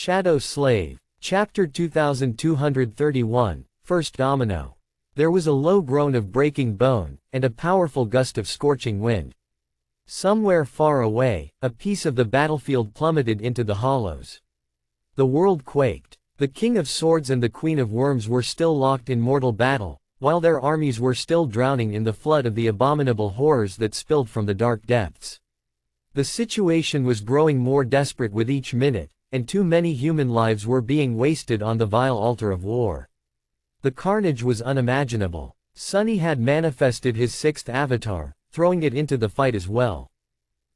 Shadow Slave. Chapter 2231, First Domino. There was a low groan of breaking bone, and a powerful gust of scorching wind. Somewhere far away, a piece of the battlefield plummeted into the hollows. The world quaked. The King of Swords and the Queen of Worms were still locked in mortal battle, while their armies were still drowning in the flood of the abominable horrors that spilled from the dark depths. The situation was growing more desperate with each minute, and too many human lives were being wasted on the vile altar of war. The carnage was unimaginable. Sunny had manifested his sixth avatar, throwing it into the fight as well.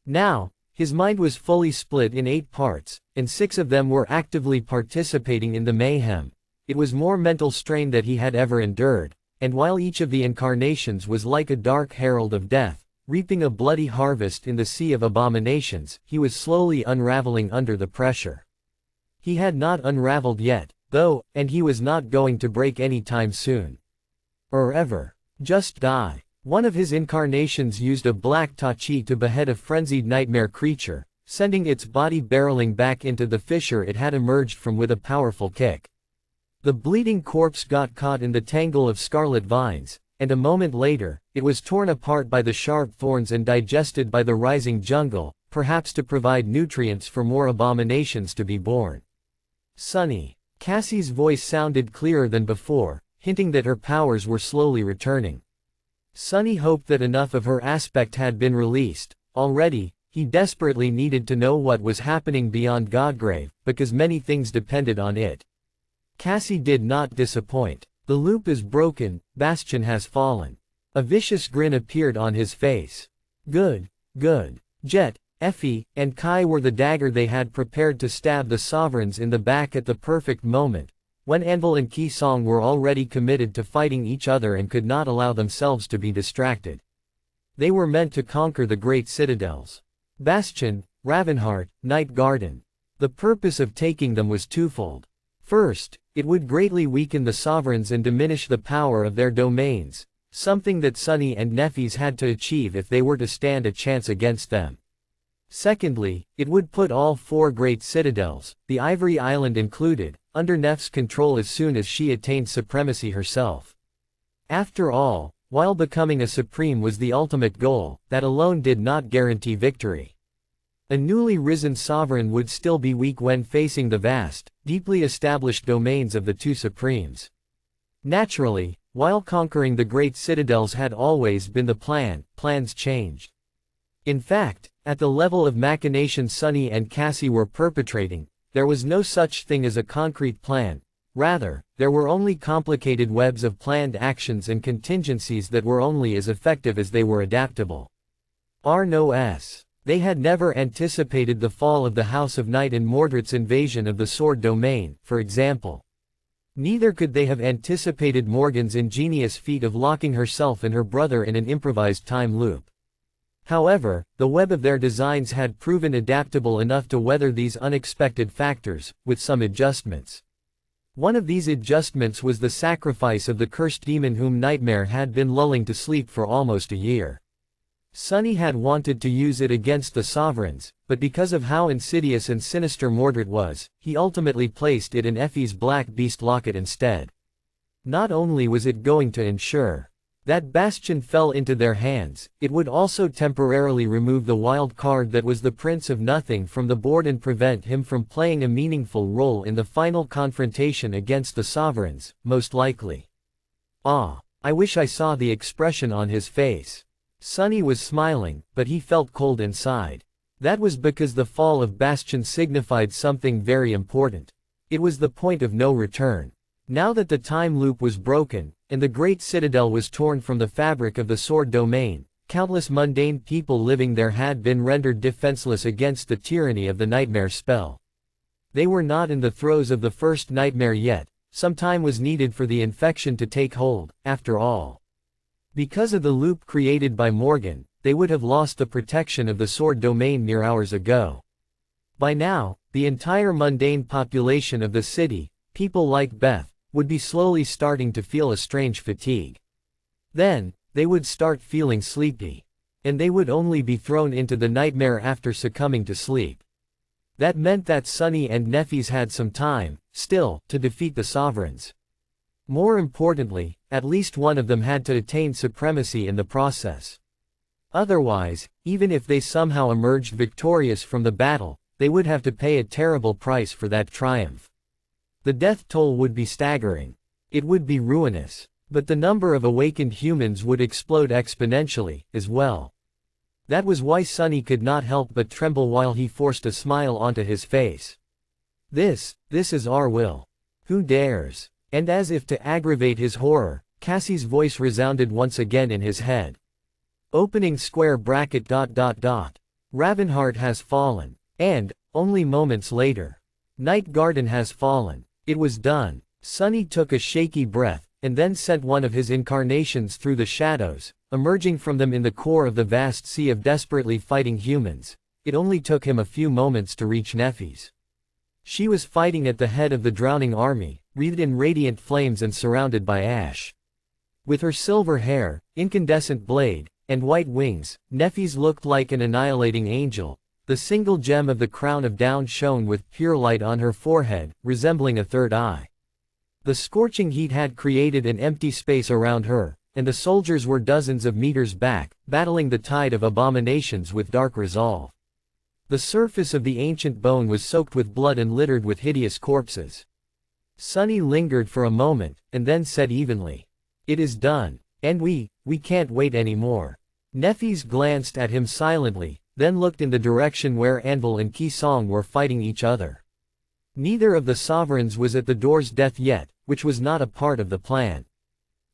Now, his mind was fully split in 8 parts, and 6 of them were actively participating in the mayhem. It was more mental strain that he had ever endured, and while each of the incarnations was like a dark herald of death, reaping a bloody harvest in the sea of abominations, he was slowly unraveling under the pressure. He had not unraveled yet, though, and he was not going to break any time soon. Or ever. Just die. One of his incarnations used a black tachi to behead a frenzied nightmare creature, sending its body barreling back into the fissure it had emerged from with a powerful kick. The bleeding corpse got caught in the tangle of scarlet vines, and a moment later, it was torn apart by the sharp thorns and digested by the rising jungle, perhaps to provide nutrients for more abominations to be born. Sunny. Cassie's voice sounded clearer than before, hinting that her powers were slowly returning. Sunny hoped that enough of her aspect had been released. Already, he desperately needed to know what was happening beyond Godgrave, because many things depended on it. Cassie did not disappoint. The loop is broken, Bastion has fallen. A vicious grin appeared on his face. Good, good. Jet, Effie, and Kai were the dagger they had prepared to stab the sovereigns in the back at the perfect moment, when Anvil and Ki Song were already committed to fighting each other and could not allow themselves to be distracted. They were meant to conquer the great citadels. Bastion, Ravenheart, Night Garden. The purpose of taking them was twofold. First, it would greatly weaken the sovereigns and diminish the power of their domains, something that Sunny and Neffys had to achieve if they were to stand a chance against them. Secondly, it would put all 4 great citadels, the Ivory Island included, under Neff's control as soon as she attained supremacy herself. After all, while becoming a supreme was the ultimate goal, that alone did not guarantee victory. A newly risen sovereign would still be weak when facing the vast, deeply established domains of the 2 supremes. Naturally, while conquering the great citadels had always been the plan, plans changed. In fact, at the level of machination Sunny and Cassie were perpetrating, there was no such thing as a concrete plan. Rather, there were only complicated webs of planned actions and contingencies that were only as effective as they were adaptable. Arnos. They had never anticipated the fall of the House of Night and Mordred's invasion of the Sword Domain, for example. Neither could they have anticipated Morgan's ingenious feat of locking herself and her brother in an improvised time loop. However, the web of their designs had proven adaptable enough to weather these unexpected factors, with some adjustments. One of these adjustments was the sacrifice of the cursed demon whom Nightmare had been lulling to sleep for almost a year. Sunny had wanted to use it against the sovereigns, but because of how insidious and sinister Mordred was, he ultimately placed it in Effie's Black Beast locket instead. Not only was it going to ensure that Bastion fell into their hands, it would also temporarily remove the wild card that was the Prince of Nothing from the board and prevent him from playing a meaningful role in the final confrontation against the sovereigns, most likely. Ah, I wish I saw the expression on his face. Sunny was smiling, but he felt cold inside. That was because the fall of Bastion signified something very important. It was the point of no return. Now that the time loop was broken, and the great citadel was torn from the fabric of the Sword Domain, countless mundane people living there had been rendered defenseless against the tyranny of the Nightmare spell. They were not in the throes of the first nightmare yet. Some time was needed for the infection to take hold, after all. Because of the loop created by Morgan, they would have lost the protection of the Sword Domain mere hours ago. By now, the entire mundane population of the city, people like Beth, would be slowly starting to feel a strange fatigue. Then, they would start feeling sleepy. And they would only be thrown into the nightmare after succumbing to sleep. That meant that Sunny and Nephis had some time, still, to defeat the sovereigns. More importantly, at least one of them had to attain supremacy in the process. Otherwise, even if they somehow emerged victorious from the battle, they would have to pay a terrible price for that triumph. The death toll would be staggering. It would be ruinous. But the number of awakened humans would explode exponentially, as well. That was why Sunny could not help but tremble while he forced a smile onto his face. This is our will. Who dares? And as if to aggravate his horror, Cassie's voice resounded once again in his head. Opening square bracket ... Ravenheart has fallen. And, only moments later, Night Garden has fallen. It was done. Sunny took a shaky breath, and then sent one of his incarnations through the shadows, emerging from them in the core of the vast sea of desperately fighting humans. It only took him a few moments to reach Nephis. She was fighting at the head of the drowning army, wreathed in radiant flames and surrounded by ash. With her silver hair, incandescent blade, and white wings, Nephis looked like an annihilating angel. The single gem of the crown of down shone with pure light on her forehead, resembling a third eye. The scorching heat had created an empty space around her, and the soldiers were dozens of meters back, battling the tide of abominations with dark resolve. The surface of the ancient bone was soaked with blood and littered with hideous corpses. Sunny lingered for a moment, and then said evenly, "It is done. And we can't wait anymore." Nephis glanced at him silently, then looked in the direction where Anvil and Kisong were fighting each other. Neither of the sovereigns was at the door's death yet, which was not a part of the plan.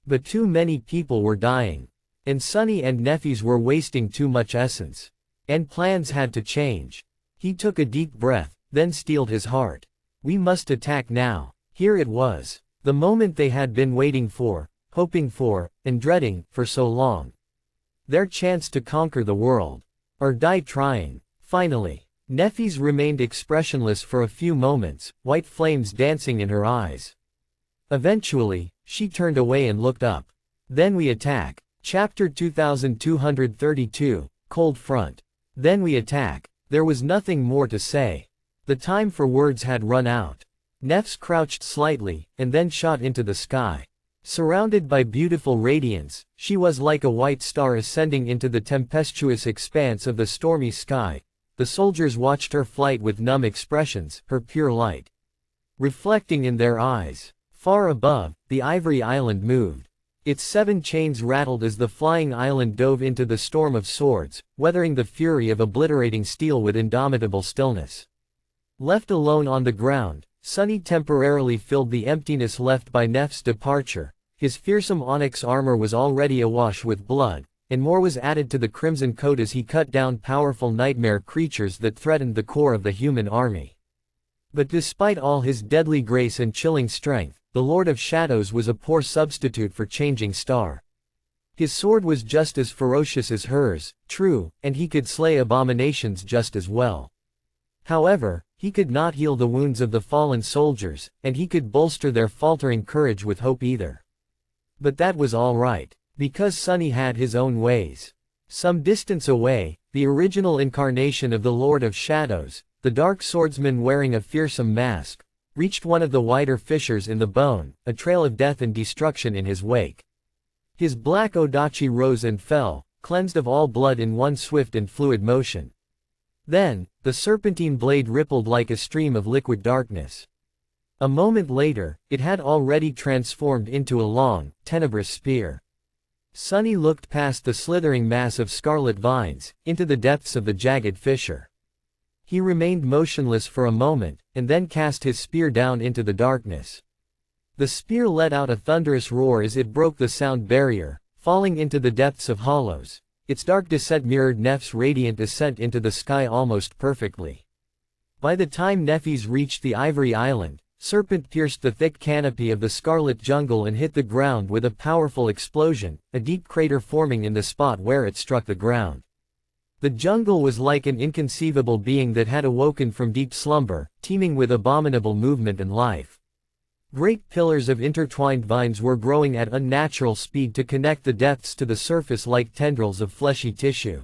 But too many people were dying. And Sunny and Nephis were wasting too much essence. And plans had to change. He took a deep breath, then steeled his heart. We must attack now. Here it was. The moment they had been waiting for, hoping for, and dreading, for so long. Their chance to conquer the world. Or die trying. Finally. Nephis remained expressionless for a few moments, white flames dancing in her eyes. Eventually, she turned away and looked up. Then we attack. Chapter 2232, Cold Front. Then we attack. There was nothing more to say. The time for words had run out. Nephs crouched slightly, and then shot into the sky. Surrounded by beautiful radiance, she was like a white star ascending into the tempestuous expanse of the stormy sky. The soldiers watched her flight with numb expressions, her pure light reflecting in their eyes. Far above, the ivory island moved. Its 7 chains rattled as the flying island dove into the storm of swords, weathering the fury of obliterating steel with indomitable stillness. Left alone on the ground, Sunny temporarily filled the emptiness left by Neph's departure. His fearsome onyx armor was already awash with blood, and more was added to the crimson coat as he cut down powerful nightmare creatures that threatened the core of the human army. But despite all his deadly grace and chilling strength, the Lord of Shadows was a poor substitute for Changing Star. His sword was just as ferocious as hers, true, and he could slay abominations just as well. However, he could not heal the wounds of the fallen soldiers, and he could bolster their faltering courage with hope either. But that was all right. Because Sunny had his own ways. Some distance away, the original incarnation of the Lord of Shadows, the dark swordsman wearing a fearsome mask, reached one of the wider fissures in the bone, a trail of death and destruction in his wake. His black odachi rose and fell, cleansed of all blood in one swift and fluid motion. Then, the serpentine blade rippled like a stream of liquid darkness. A moment later, it had already transformed into a long, tenebrous spear. Sunny looked past the slithering mass of scarlet vines, into the depths of the jagged fissure. He remained motionless for a moment, and then cast his spear down into the darkness. The spear let out a thunderous roar as it broke the sound barrier, falling into the depths of hollows. Its dark descent mirrored Neph's radiant ascent into the sky almost perfectly. By the time Nephis reached the ivory island, Serpent pierced the thick canopy of the scarlet jungle and hit the ground with a powerful explosion, a deep crater forming in the spot where it struck the ground. The jungle was like an inconceivable being that had awoken from deep slumber, teeming with abominable movement and life. Great pillars of intertwined vines were growing at unnatural speed to connect the depths to the surface like tendrils of fleshy tissue.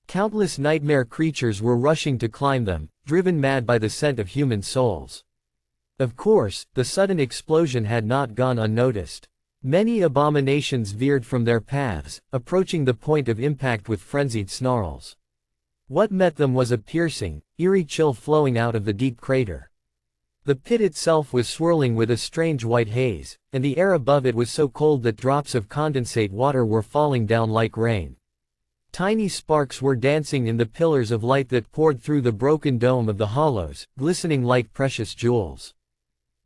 Countless nightmare creatures were rushing to climb them, driven mad by the scent of human souls. Of course, the sudden explosion had not gone unnoticed. Many abominations veered from their paths, approaching the point of impact with frenzied snarls. What met them was a piercing, eerie chill flowing out of the deep crater. The pit itself was swirling with a strange white haze, and the air above it was so cold that drops of condensate water were falling down like rain. Tiny sparks were dancing in the pillars of light that poured through the broken dome of the hollows, glistening like precious jewels.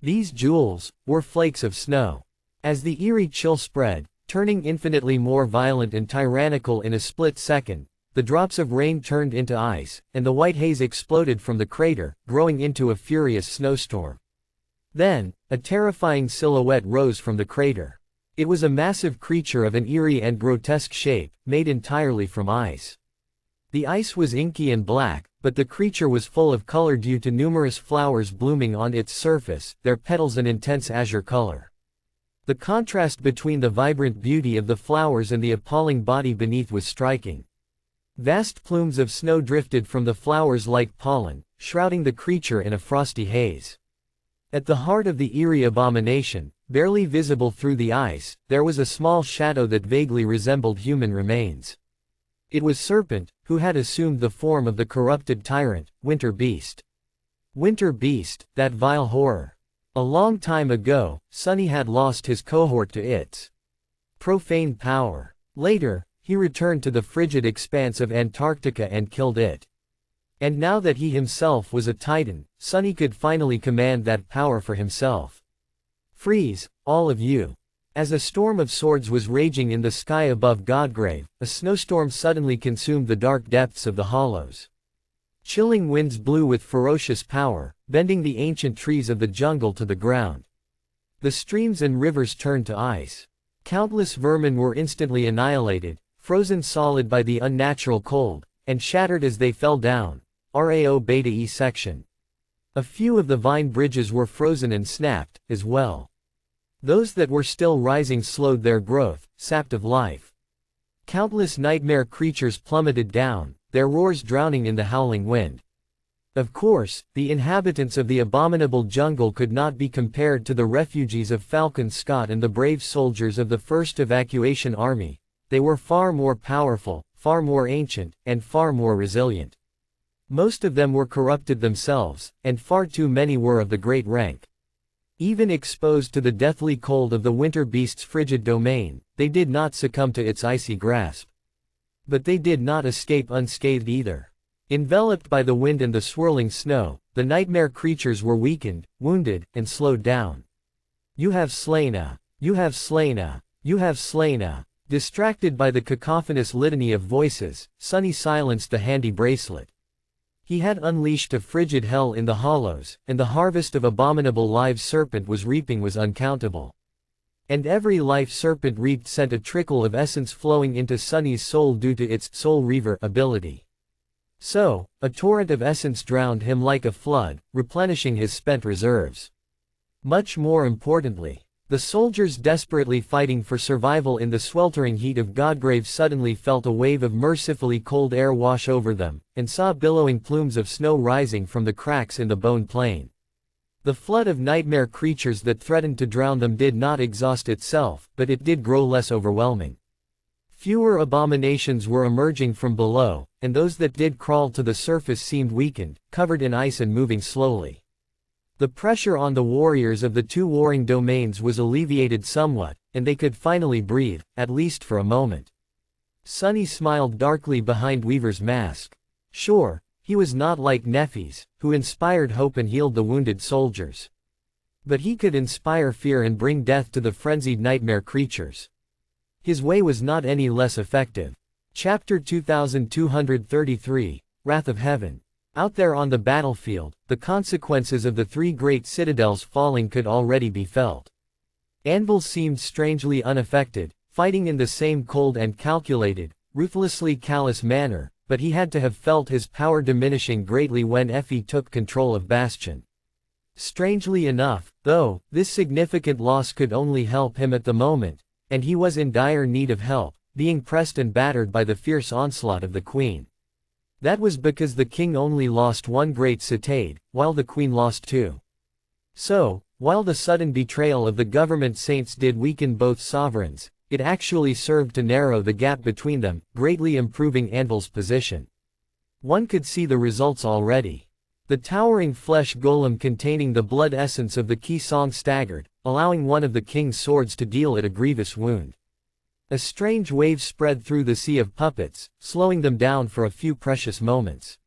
These jewels were flakes of snow. As the eerie chill spread, turning infinitely more violent and tyrannical in a split second, the drops of rain turned into ice, and the white haze exploded from the crater, growing into a furious snowstorm. Then, a terrifying silhouette rose from the crater. It was a massive creature of an eerie and grotesque shape, made entirely from ice. The ice was inky and black, but the creature was full of color due to numerous flowers blooming on its surface, their petals an intense azure color. The contrast between the vibrant beauty of the flowers and the appalling body beneath was striking. Vast plumes of snow drifted from the flowers like pollen, shrouding the creature in a frosty haze. At the heart of the eerie abomination, barely visible through the ice, there was a small shadow that vaguely resembled human remains. It was Serpent, who had assumed the form of the corrupted tyrant, Winter Beast. Winter Beast, that vile horror. A long time ago, Sunny had lost his cohort to its profane power. Later, he returned to the frigid expanse of Antarctica and killed it. And now that he himself was a titan, Sunny could finally command that power for himself. Freeze, all of you. As a storm of swords was raging in the sky above Godgrave, a snowstorm suddenly consumed the dark depths of the hollows. Chilling winds blew with ferocious power, bending the ancient trees of the jungle to the ground. The streams and rivers turned to ice. Countless vermin were instantly annihilated, frozen solid by the unnatural cold, and shattered as they fell down. RAO Beta E section. A few of the vine bridges were frozen and snapped, as well. Those that were still rising slowed their growth, sapped of life. Countless nightmare creatures plummeted down, their roars drowning in the howling wind. Of course, the inhabitants of the abominable jungle could not be compared to the refugees of Falcon Scott and the brave soldiers of the 1st Evacuation Army. They were far more powerful, far more ancient, and far more resilient. Most of them were corrupted themselves, and far too many were of the great rank. Even exposed to the deathly cold of the winter beast's frigid domain, they did not succumb to its icy grasp. But they did not escape unscathed either. Enveloped by the wind and the swirling snow, the nightmare creatures were weakened, wounded, and slowed down. You have slain a. You have slain a. You have slain a. Distracted by the cacophonous litany of voices, Sunny silenced the handy bracelet. He had unleashed a frigid hell in the hollows, and the harvest of abominable lives Serpent was reaping was uncountable. And every life Serpent reaped sent a trickle of essence flowing into Sunny's soul due to its Soul Reaver ability. So, a torrent of essence drowned him like a flood, replenishing his spent reserves. Much more importantly, the soldiers desperately fighting for survival in the sweltering heat of Godgrave suddenly felt a wave of mercifully cold air wash over them, and saw billowing plumes of snow rising from the cracks in the bone plain. The flood of nightmare creatures that threatened to drown them did not exhaust itself, but it did grow less overwhelming. Fewer abominations were emerging from below, and those that did crawl to the surface seemed weakened, covered in ice and moving slowly. The pressure on the warriors of the two warring domains was alleviated somewhat, and they could finally breathe, at least for a moment. Sunny smiled darkly behind Weaver's mask. Sure, he was not like Nephi's, who inspired hope and healed the wounded soldiers. But he could inspire fear and bring death to the frenzied nightmare creatures. His way was not any less effective. Chapter 2233, Wrath of Heaven. Out there on the battlefield, the consequences of the three great citadels falling could already be felt. Anvil seemed strangely unaffected, fighting in the same cold and calculated, ruthlessly callous manner, but he had to have felt his power diminishing greatly when Effie took control of Bastion. Strangely enough, though, this significant loss could only help him at the moment, and he was in dire need of help, being pressed and battered by the fierce onslaught of the Queen. That was because the king only lost one great citade, while the queen lost two. So, while the sudden betrayal of the government saints did weaken both sovereigns, it actually served to narrow the gap between them, greatly improving Anvil's position. One could see the results already. The towering flesh golem containing the blood essence of the Qi Song staggered, allowing one of the king's swords to deal it a grievous wound. A strange wave spread through the sea of puppets, slowing them down for a few precious moments.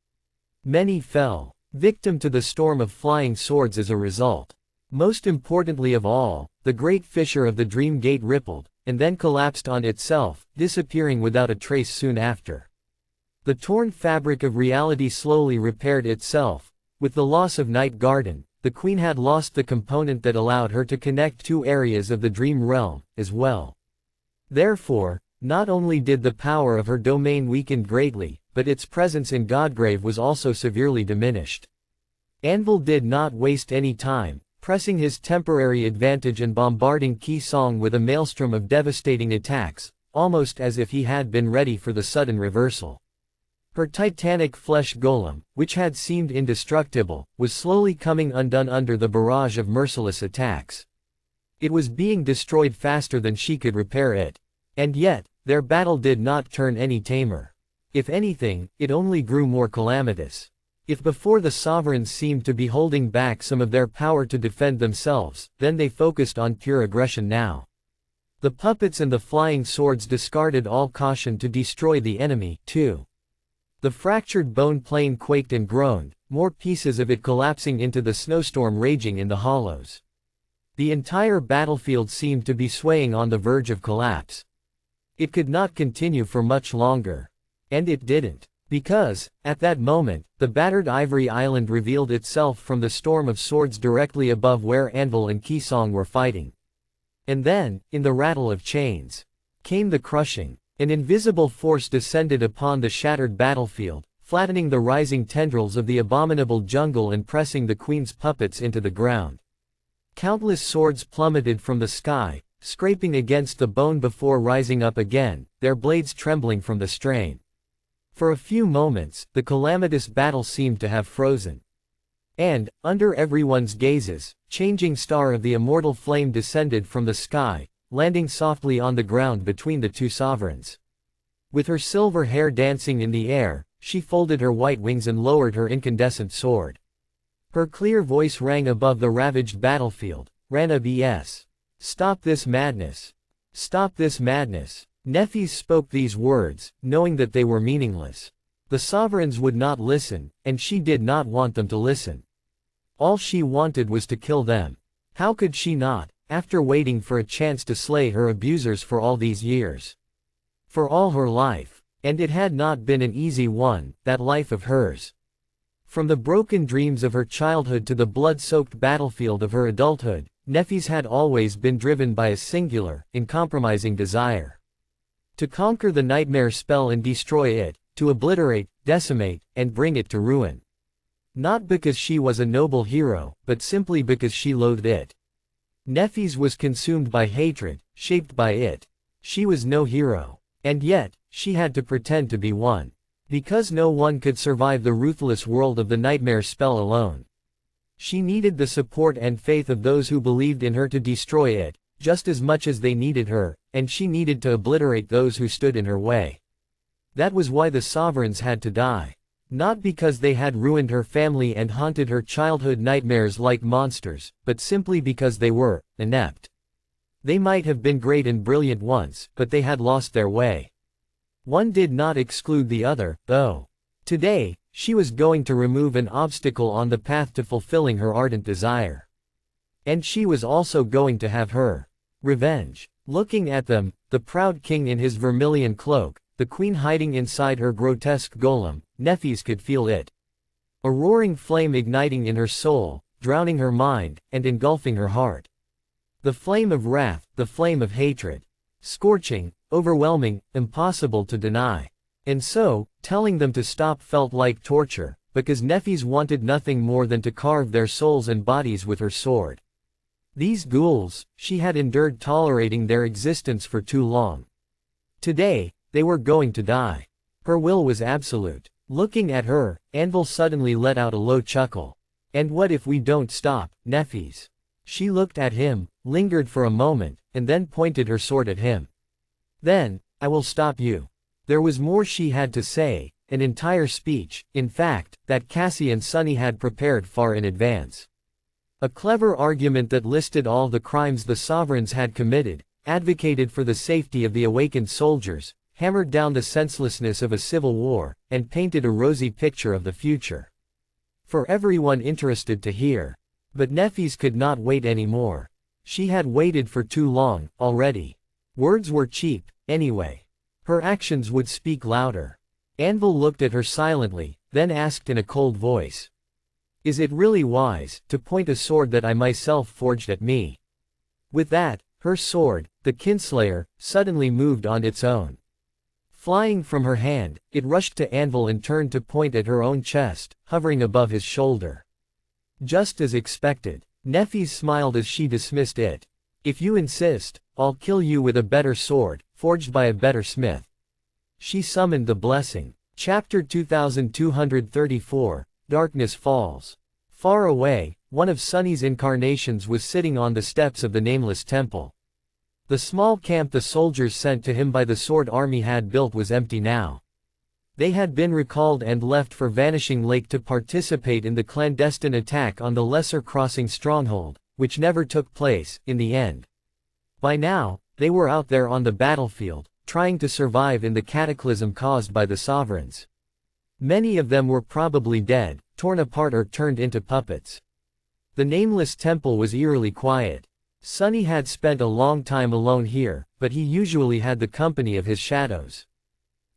Many fell, victim to the storm of flying swords as a result. Most importantly of all, the great fissure of the Dream Gate rippled, and then collapsed on itself, disappearing without a trace soon after. The torn fabric of reality slowly repaired itself. With the loss of Night Garden, the queen had lost the component that allowed her to connect two areas of the dream realm, as well. Therefore, not only did the power of her domain weaken greatly, but its presence in Godgrave was also severely diminished. Anvil did not waste any time, pressing his temporary advantage and bombarding Qi Song with a maelstrom of devastating attacks, almost as if he had been ready for the sudden reversal. Her titanic flesh golem, which had seemed indestructible, was slowly coming undone under the barrage of merciless attacks. It was being destroyed faster than she could repair it. And yet, their battle did not turn any tamer. If anything, it only grew more calamitous. If before the sovereigns seemed to be holding back some of their power to defend themselves, then they focused on pure aggression now. The puppets and the flying swords discarded all caution to destroy the enemy, too. The fractured bone plane quaked and groaned, more pieces of it collapsing into the snowstorm raging in the hollows. The entire battlefield seemed to be swaying on the verge of collapse. It could not continue for much longer. And it didn't. Because, at that moment, the battered ivory island revealed itself from the storm of swords directly above where Anvil and Qi Song were fighting. And then, in the rattle of chains, came the crushing. An invisible force descended upon the shattered battlefield, flattening the rising tendrils of the abominable jungle and pressing the queen's puppets into the ground. Countless swords plummeted from the sky, scraping against the bone before rising up again, their blades trembling from the strain. For a few moments, the calamitous battle seemed to have frozen. And, under everyone's gazes, changing star of the immortal flame descended from the sky, landing softly on the ground between the two sovereigns. With her silver hair dancing in the air, she folded her white wings and lowered her incandescent sword. Her clear voice rang above the ravaged battlefield. Rana BS. Stop this madness. Stop this madness. Nephis spoke these words, knowing that they were meaningless. The sovereigns would not listen, and she did not want them to listen. All she wanted was to kill them. How could she not, after waiting for a chance to slay her abusers for all these years? For all her life. And it had not been an easy one, that life of hers. From the broken dreams of her childhood to the blood-soaked battlefield of her adulthood, Nephis had always been driven by a singular, uncompromising desire. To conquer the nightmare spell and destroy it, to obliterate, decimate, and bring it to ruin. Not because she was a noble hero, but simply because she loathed it. Nephis was consumed by hatred, shaped by it. She was no hero. And yet, she had to pretend to be one. Because no one could survive the ruthless world of the nightmare spell alone. She needed the support and faith of those who believed in her to destroy it, just as much as they needed her, and she needed to obliterate those who stood in her way. That was why the sovereigns had to die. Not because they had ruined her family and haunted her childhood nightmares like monsters, but simply because they were inept. They might have been great and brilliant once, but they had lost their way. One did not exclude the other, though. Today, she was going to remove an obstacle on the path to fulfilling her ardent desire. And she was also going to have her revenge. Looking at them, the proud king in his vermilion cloak, the queen hiding inside her grotesque golem, Nephis could feel it. A roaring flame igniting in her soul, drowning her mind, and engulfing her heart. The flame of wrath, the flame of hatred. Scorching, overwhelming, impossible to deny. And so, telling them to stop felt like torture, because Nephis wanted nothing more than to carve their souls and bodies with her sword. These ghouls, she had endured tolerating their existence for too long. Today, they were going to die. Her will was absolute. Looking at her, Anvil suddenly let out a low chuckle. And what if we don't stop, Nefis? She looked at him, lingered for a moment, and then pointed her sword at him. Then, I will stop you. There was more she had to say, an entire speech, in fact, that Cassie and Sunny had prepared far in advance. A clever argument that listed all the crimes the sovereigns had committed, advocated for the safety of the awakened soldiers, hammered down the senselessness of a civil war, and painted a rosy picture of the future. For everyone interested to hear. But Nefis could not wait anymore. She had waited for too long, already. Words were cheap, anyway. Her actions would speak louder. Anvil looked at her silently, then asked in a cold voice. Is it really wise, to point a sword that I myself forged at me? With that, her sword, the Kinslayer, suddenly moved on its own. Flying from her hand, it rushed to Anvil and turned to point at her own chest, hovering above his shoulder. Just as expected, Nefis smiled as she dismissed it. If you insist, I'll kill you with a better sword, forged by a better smith. She summoned the blessing. Chapter 2234, Darkness Falls. Far away, one of Sunny's incarnations was sitting on the steps of the nameless temple. The small camp the soldiers sent to him by the Sword Army had built was empty now. They had been recalled and left for Vanishing Lake to participate in the clandestine attack on the Lesser Crossing stronghold, which never took place, in the end. By now, they were out there on the battlefield, trying to survive in the cataclysm caused by the sovereigns. Many of them were probably dead, torn apart or turned into puppets. The nameless temple was eerily quiet. Sunny had spent a long time alone here, but he usually had the company of his shadows.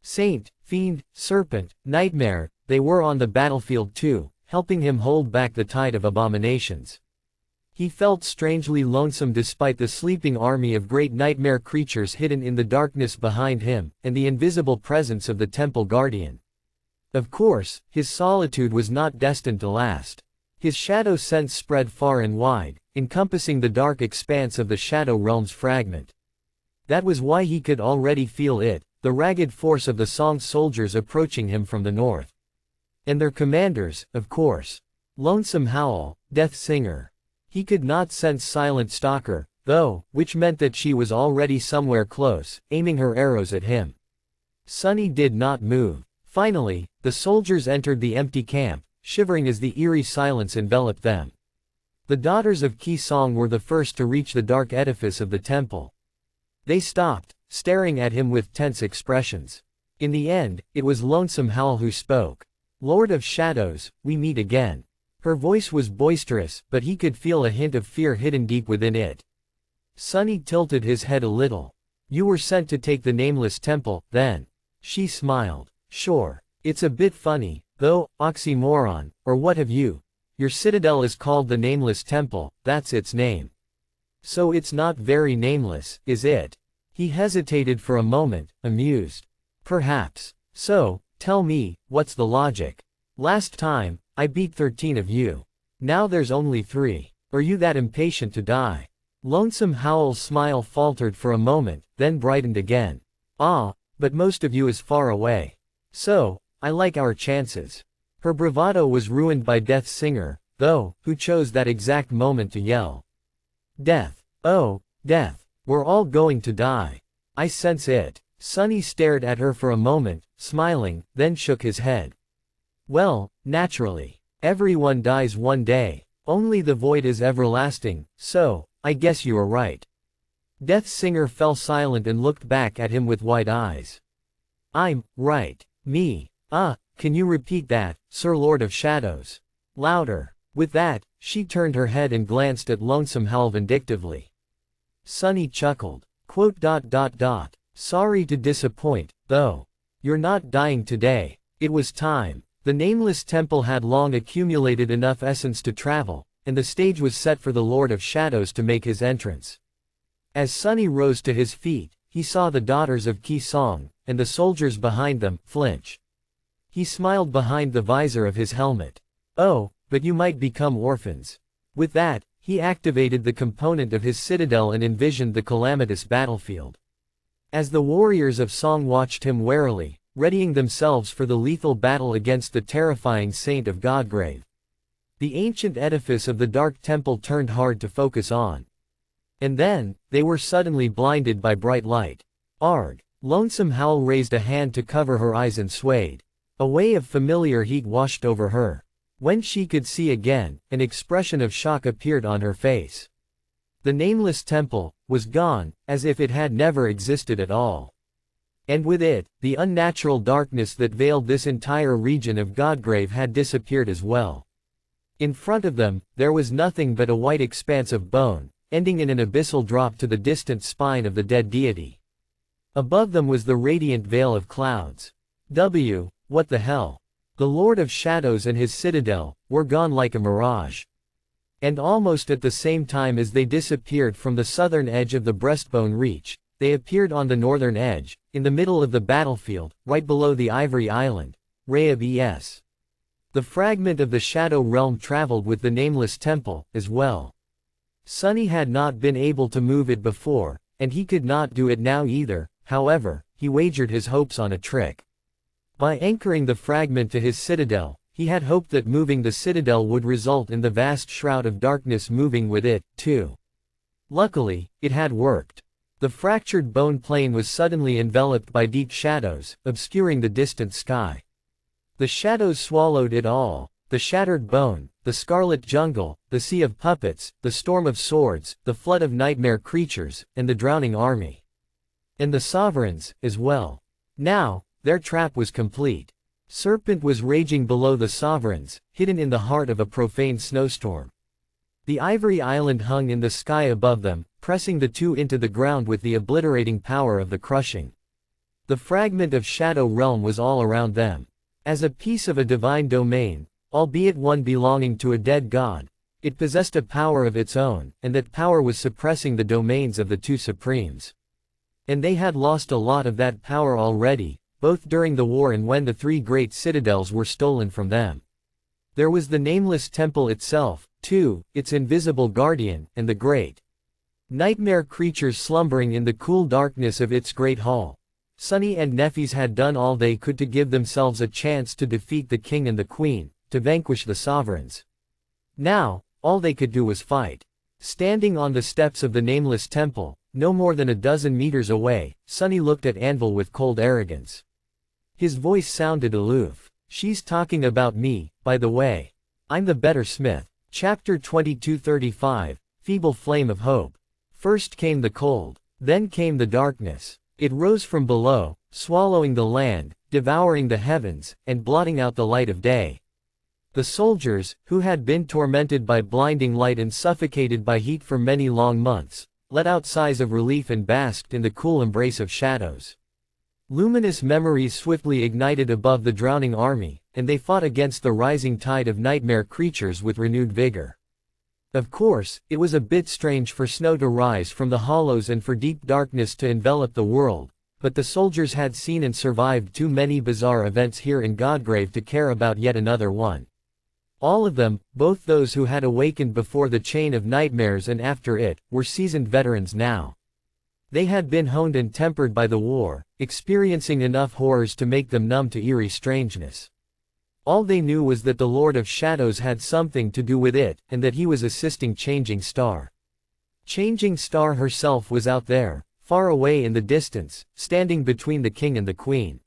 Saint, fiend, serpent, nightmare, they were on the battlefield too, helping him hold back the tide of abominations. He felt strangely lonesome despite the sleeping army of great nightmare creatures hidden in the darkness behind him, and the invisible presence of the temple guardian. Of course, his solitude was not destined to last. His shadow sense spread far and wide, encompassing the dark expanse of the Shadow Realm's fragment. That was why he could already feel it, the ragged force of the Song soldiers approaching him from the north. And their commanders, of course. Lonesome Howl, Death Singer. He could not sense Silent Stalker, though, which meant that she was already somewhere close, aiming her arrows at him. Sunny did not move. Finally, the soldiers entered the empty camp, shivering as the eerie silence enveloped them. The daughters of Ki Song were the first to reach the dark edifice of the temple. They stopped, staring at him with tense expressions. In the end, it was Lonesome Howl who spoke. Lord of Shadows, we meet again. Her voice was boisterous, but he could feel a hint of fear hidden deep within it. Sunny tilted his head a little. You were sent to take the nameless temple, then. She smiled. Sure. It's a bit funny, though, oxymoron, or what have you. Your citadel is called the Nameless Temple, that's its name. So it's not very nameless, is it? He hesitated for a moment, amused. Perhaps. So, tell me, what's the logic? Last time, I beat 13 of you. Now there's only 3. Are you that impatient to die? Lonesome Howl's smile faltered for a moment, then brightened again. Ah, but most of you is far away. So, I like our chances. Her bravado was ruined by Death Singer, though, who chose that exact moment to yell. Death. Oh, death. We're all going to die. I sense it. Sunny stared at her for a moment, smiling, then shook his head. Well, naturally. Everyone dies one day. Only the void is everlasting, so, I guess you are right. Death Singer fell silent and looked back at him with wide eyes. I'm right. Me. Can you repeat that, Sir Lord of Shadows? Louder. With that, she turned her head and glanced at Lonesome Howl vindictively. Sunny chuckled. Sorry to disappoint, though. You're not dying today. It was time. The Nameless Temple had long accumulated enough essence to travel, and the stage was set for the Lord of Shadows to make his entrance. As Sunny rose to his feet, he saw the daughters of Ki Song, and the soldiers behind them, flinch. He smiled behind the visor of his helmet. Oh, but you might become orphans. With that, he activated the component of his citadel and envisioned the calamitous battlefield. As the warriors of Song watched him warily, readying themselves for the lethal battle against the terrifying Saint of Godgrave. The ancient edifice of the Dark Temple turned hard to focus on. And then, they were suddenly blinded by bright light. Arg! Lonesome Howl raised a hand to cover her eyes and swayed. A wave of familiar heat washed over her. When she could see again, an expression of shock appeared on her face. The nameless temple was gone, as if it had never existed at all. And with it, the unnatural darkness that veiled this entire region of Godgrave had disappeared as well. In front of them, there was nothing but a white expanse of bone, ending in an abyssal drop to the distant spine of the dead deity. Above them was the radiant veil of clouds. What the hell? The Lord of Shadows and his citadel were gone like a mirage. And almost at the same time as they disappeared from the southern edge of the Breastbone Reach, they appeared on the northern edge, in the middle of the battlefield, right below the Ivory Island, Rayab Es. The fragment of the Shadow Realm traveled with the Nameless Temple, as well. Sunny had not been able to move it before, and he could not do it now either. However, he wagered his hopes on a trick. By anchoring the fragment to his citadel, he had hoped that moving the citadel would result in the vast shroud of darkness moving with it, too. Luckily, it had worked. The fractured bone plane was suddenly enveloped by deep shadows, obscuring the distant sky. The shadows swallowed it all: the shattered bone, the scarlet jungle, the sea of puppets, the storm of swords, the flood of nightmare creatures, and the drowning army. And the sovereigns, as well. Now, their trap was complete. Serpent was raging below the sovereigns, hidden in the heart of a profane snowstorm. The Ivory Island hung in the sky above them, pressing the two into the ground with the obliterating power of the crushing. The fragment of Shadow Realm was all around them. As a piece of a divine domain, albeit one belonging to a dead god, it possessed a power of its own, and that power was suppressing the domains of the two supremes. And they had lost a lot of that power already, both during the war and when the three great citadels were stolen from them. There was the Nameless Temple itself, too, its invisible guardian, and the great nightmare creatures slumbering in the cool darkness of its great hall. Sunny and Neffys had done all they could to give themselves a chance to defeat the king and the queen, to vanquish the sovereigns. Now, all they could do was fight. Standing on the steps of the Nameless Temple, no more than a dozen meters away, Sunny looked at Anvil with cold arrogance. His voice sounded aloof. "She's talking about me, by the way. I'm the better smith." Chapter 22:35, Feeble Flame of Hope. First came the cold, then came the darkness. It rose from below, swallowing the land, devouring the heavens, and blotting out the light of day. The soldiers, who had been tormented by blinding light and suffocated by heat for many long months, let out sighs of relief and basked in the cool embrace of shadows. Luminous memories swiftly ignited above the drowning army, and they fought against the rising tide of nightmare creatures with renewed vigor. Of course, it was a bit strange for snow to rise from the hollows and for deep darkness to envelop the world, but the soldiers had seen and survived too many bizarre events here in Godgrave to care about yet another one. All of them, both those who had awakened before the chain of nightmares and after it, were seasoned veterans now. They had been honed and tempered by the war, experiencing enough horrors to make them numb to eerie strangeness. All they knew was that the Lord of Shadows had something to do with it, and that he was assisting Changing Star. Changing Star herself was out there, far away in the distance, standing between the king and the queen.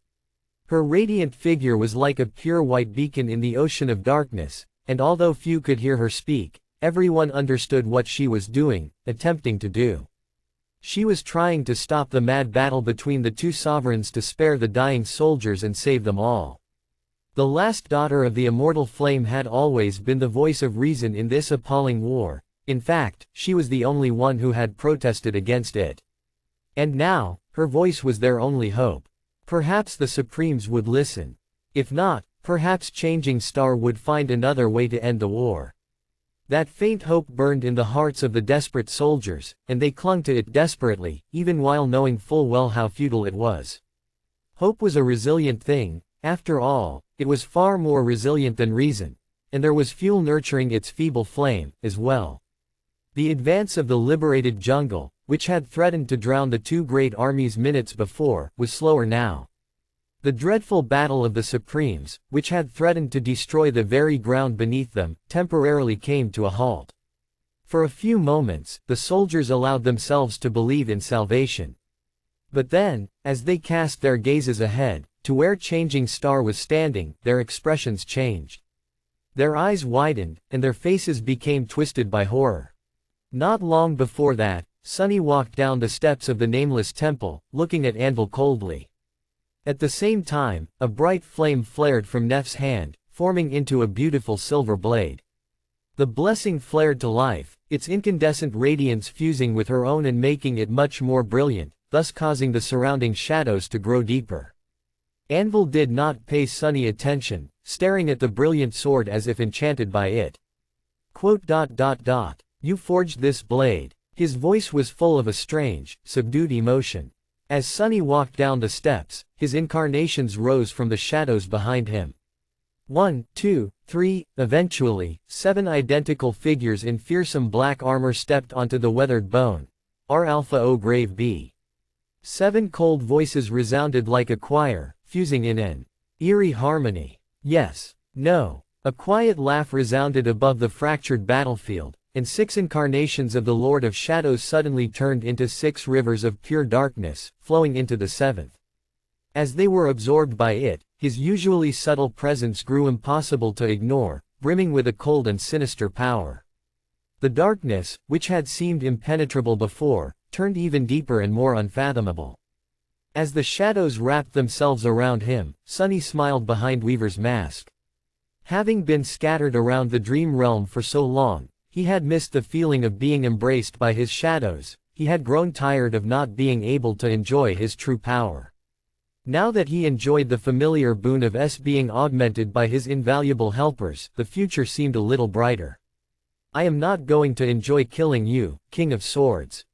Her radiant figure was like a pure white beacon in the ocean of darkness, and although few could hear her speak, everyone understood what she was doing, attempting to do. She was trying to stop the mad battle between the two sovereigns to spare the dying soldiers and save them all. The last daughter of the immortal flame had always been the voice of reason in this appalling war. In fact, she was the only one who had protested against it. And now, her voice was their only hope. Perhaps the Supremes would listen. If not, perhaps Changing Star would find another way to end the war. That faint hope burned in the hearts of the desperate soldiers, and they clung to it desperately, even while knowing full well how futile it was. Hope was a resilient thing. After all, it was far more resilient than reason, and there was fuel nurturing its feeble flame, as well. The advance of the liberated jungle, which had threatened to drown the two great armies minutes before, was slower now. The dreadful battle of the Supremes, which had threatened to destroy the very ground beneath them, temporarily came to a halt. For a few moments, the soldiers allowed themselves to believe in salvation. But then, as they cast their gazes ahead, to where Changing Star was standing, their expressions changed. Their eyes widened, and their faces became twisted by horror. Not long before that, Sunny walked down the steps of the nameless temple, looking at Anvil coldly. At the same time, a bright flame flared from Nef's hand, forming into a beautiful silver blade. The blessing flared to life, its incandescent radiance fusing with her own and making it much more brilliant, thus causing the surrounding shadows to grow deeper. Anvil did not pay Sunny attention, staring at the brilliant sword as if enchanted by it. You forged this blade. His voice was full of a strange, subdued emotion. As Sunny walked down the steps, his incarnations rose from the shadows behind him. 1, 2, 3, eventually, 7 identical figures in fearsome black armor stepped onto the weathered bone. R-Alpha O Grave B. 7 cold voices resounded like a choir, fusing in an eerie harmony. Yes. No. A quiet laugh resounded above the fractured battlefield, and 6 incarnations of the Lord of Shadows suddenly turned into 6 rivers of pure darkness, flowing into the 7th. As they were absorbed by it, his usually subtle presence grew impossible to ignore, brimming with a cold and sinister power. The darkness, which had seemed impenetrable before, turned even deeper and more unfathomable. As the shadows wrapped themselves around him, Sunny smiled behind Weaver's mask. Having been scattered around the dream realm for so long, he had missed the feeling of being embraced by his shadows. He had grown tired of not being able to enjoy his true power. Now that he enjoyed the familiar boon of being augmented by his invaluable helpers, the future seemed a little brighter. I am not going to enjoy killing you, King of Swords.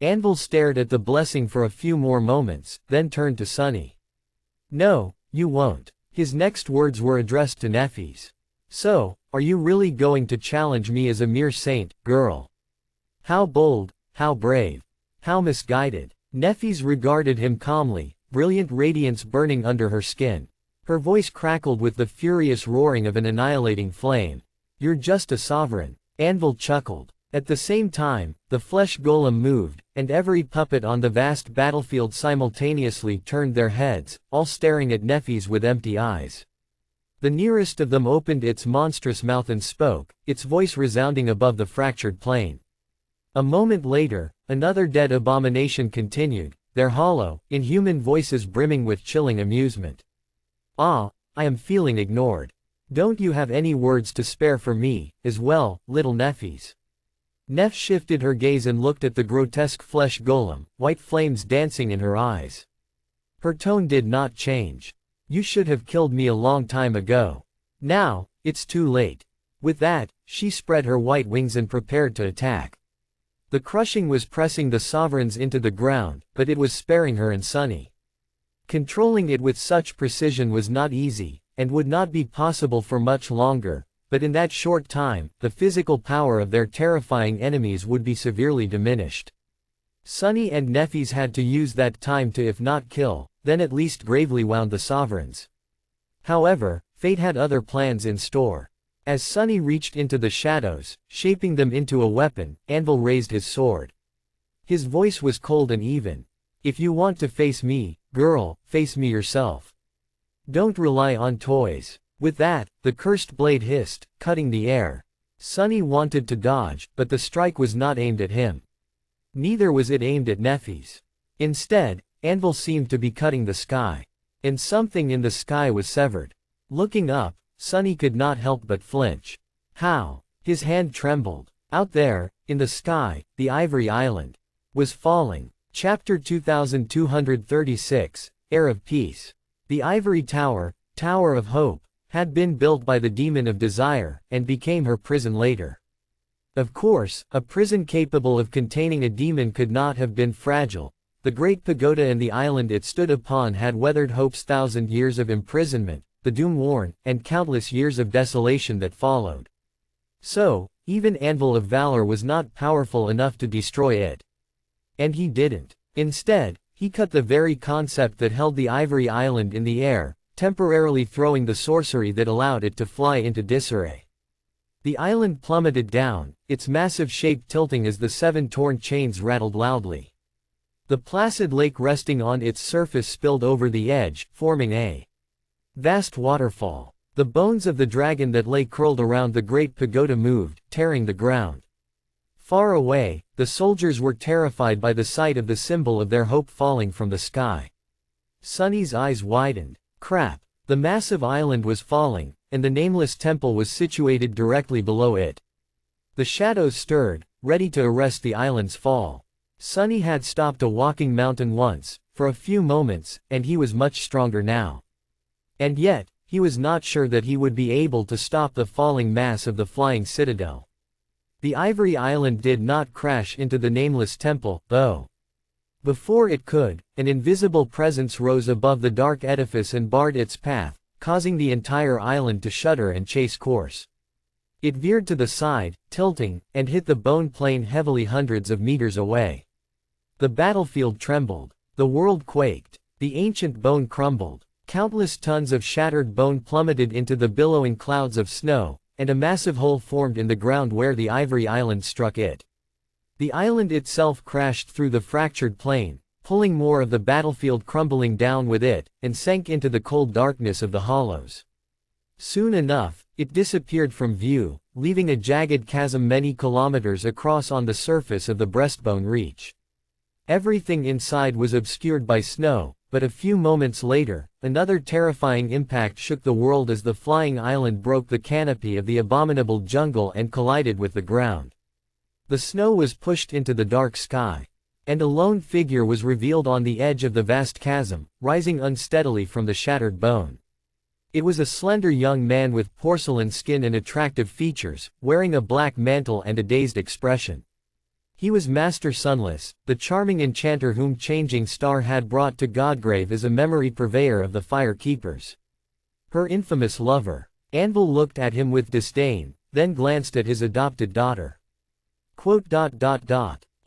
Anvil stared at the blessing for a few more moments, then turned to Sunny. No, you won't. His next words were addressed to Nephis. So, are you really going to challenge me as a mere saint, girl? How bold, how brave, how misguided. Nephis regarded him calmly, brilliant radiance burning under her skin. Her voice crackled with the furious roaring of an annihilating flame. You're just a sovereign. Anvil chuckled. At the same time, the flesh golem moved, and every puppet on the vast battlefield simultaneously turned their heads, all staring at Nephis with empty eyes. The nearest of them opened its monstrous mouth and spoke, its voice resounding above the fractured plain. A moment later, another dead abomination continued, their hollow, inhuman voices brimming with chilling amusement. Ah, I am feeling ignored. Don't you have any words to spare for me, as well, little Nephis? Neph shifted her gaze and looked at the grotesque flesh golem, white flames dancing in her eyes. Her tone did not change. You should have killed me a long time ago. Now, it's too late. With that, she spread her white wings and prepared to attack. The crushing was pressing the sovereigns into the ground, but it was sparing her and Sunny. Controlling it with such precision was not easy, and would not be possible for much longer, but in that short time, the physical power of their terrifying enemies would be severely diminished. Sunny and Nephis had to use that time to if not kill, then at least gravely wound the sovereigns. However, fate had other plans in store. As Sunny reached into the shadows, shaping them into a weapon, Anvil raised his sword. His voice was cold and even. If you want to face me, girl, face me yourself. Don't rely on toys. With that, the cursed blade hissed, cutting the air. Sunny wanted to dodge, but the strike was not aimed at him. Neither was it aimed at Nephis. Instead, Anvil seemed to be cutting the sky. And something in the sky was severed. Looking up, Sunny could not help but flinch. How? His hand trembled. Out there, in the sky, the Ivory Island was falling. Chapter 2236, Heir of Peace. The Ivory Tower, Tower of Hope, had been built by the Demon of Desire, and became her prison later. Of course, a prison capable of containing a demon could not have been fragile. The great pagoda and the island it stood upon had weathered Hope's 1,000 years of imprisonment, the doom-worn, and countless years of desolation that followed. So, even Anvil of Valor was not powerful enough to destroy it. And he didn't. Instead, he cut the very concept that held the ivory island in the air, temporarily throwing the sorcery that allowed it to fly into disarray. The island plummeted down, its massive shape tilting as the 7 torn chains rattled loudly. The placid lake resting on its surface spilled over the edge, forming a vast waterfall. The bones of the dragon that lay curled around the great pagoda moved, tearing the ground. Far away, the soldiers were terrified by the sight of the symbol of their hope falling from the sky. Sunny's eyes widened. Crap! The massive island was falling, and the nameless temple was situated directly below it. The shadows stirred, ready to arrest the island's fall. Sunny had stopped a walking mountain once, for a few moments, and he was much stronger now. And yet, he was not sure that he would be able to stop the falling mass of the flying citadel. The ivory island did not crash into the nameless temple, though. Before it could, an invisible presence rose above the dark edifice and barred its path, causing the entire island to shudder and chase course. It veered to the side, tilting, and hit the bone plain heavily hundreds of meters away. The battlefield trembled. The world quaked. The ancient bone crumbled. Countless tons of shattered bone plummeted into the billowing clouds of snow, and a massive hole formed in the ground where the ivory island struck it. The island itself crashed through the fractured plain, pulling more of the battlefield crumbling down with it, and sank into the cold darkness of the hollows. Soon enough, it disappeared from view, leaving a jagged chasm many kilometers across on the surface of the breastbone reach. Everything inside was obscured by snow, but a few moments later, another terrifying impact shook the world as the flying island broke the canopy of the abominable jungle and collided with the ground. The snow was pushed into the dark sky, and a lone figure was revealed on the edge of the vast chasm, rising unsteadily from the shattered bone. It was a slender young man with porcelain skin and attractive features, wearing a black mantle and a dazed expression. He was Master Sunless, the charming enchanter whom Changing Star had brought to Godgrave as a memory purveyor of the Fire Keepers. Her infamous lover. Anvil looked at him with disdain, then glanced at his adopted daughter.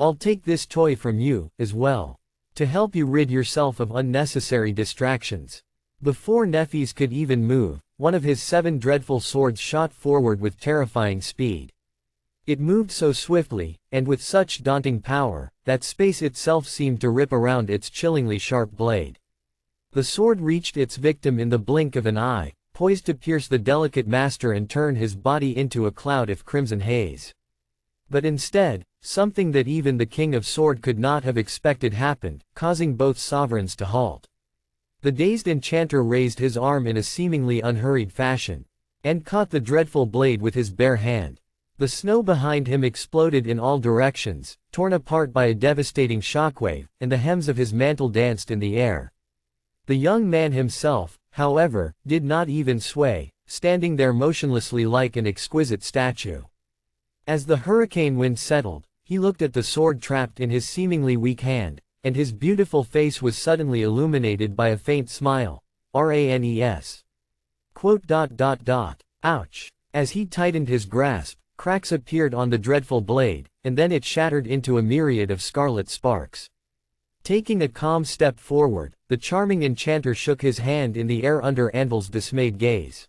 I'll take this toy from you, as well. To help you rid yourself of unnecessary distractions. Before Nephis could even move, one of his 7 dreadful swords shot forward with terrifying speed. It moved so swiftly, and with such daunting power, that space itself seemed to rip around its chillingly sharp blade. The sword reached its victim in the blink of an eye, poised to pierce the delicate master and turn his body into a cloud of crimson haze. But instead, something that even the King of Sword could not have expected happened, causing both sovereigns to halt. The dazed enchanter raised his arm in a seemingly unhurried fashion, and caught the dreadful blade with his bare hand. The snow behind him exploded in all directions, torn apart by a devastating shockwave, and the hems of his mantle danced in the air. The young man himself, however, did not even sway, standing there motionlessly like an exquisite statue. As the hurricane wind settled, he looked at the sword trapped in his seemingly weak hand, and his beautiful face was suddenly illuminated by a faint smile. Ranes. Ouch. As he tightened his grasp, cracks appeared on the dreadful blade, and then it shattered into a myriad of scarlet sparks. Taking a calm step forward, the charming enchanter shook his hand in the air under Anvil's dismayed gaze.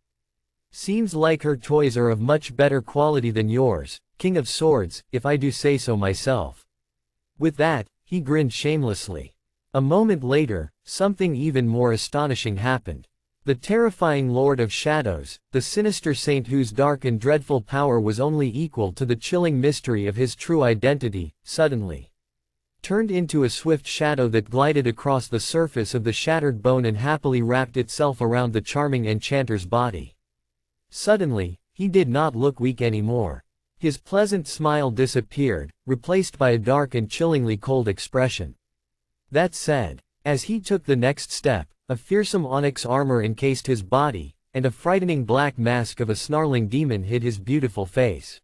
Seems like her toys are of much better quality than yours, King of Swords, if I do say so myself. With that, he grinned shamelessly. A moment later, something even more astonishing happened. The terrifying Lord of Shadows, the sinister saint whose dark and dreadful power was only equal to the chilling mystery of his true identity, suddenly turned into a swift shadow that glided across the surface of the shattered bone and happily wrapped itself around the charming enchanter's body. Suddenly, he did not look weak anymore. His pleasant smile disappeared, replaced by a dark and chillingly cold expression. That said, as he took the next step, a fearsome onyx armor encased his body, and a frightening black mask of a snarling demon hid his beautiful face.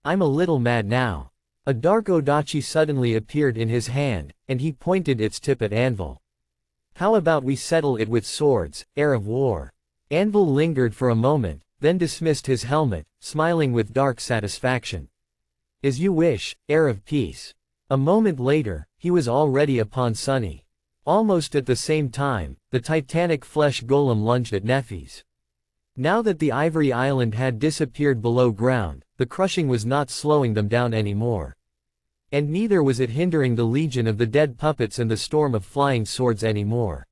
I'm a little mad now. A dark odachi suddenly appeared in his hand, and he pointed its tip at Anvil. How about we settle it with swords, heir of war? Anvil lingered for a moment, then dismissed his helmet, smiling with dark satisfaction. As you wish, heir of peace. A moment later, he was already upon Sunny. Almost at the same time, the titanic flesh golem lunged at Nephis. Now that the ivory island had disappeared below ground, the crushing was not slowing them down anymore. And neither was it hindering the legion of the dead puppets and the storm of flying swords anymore.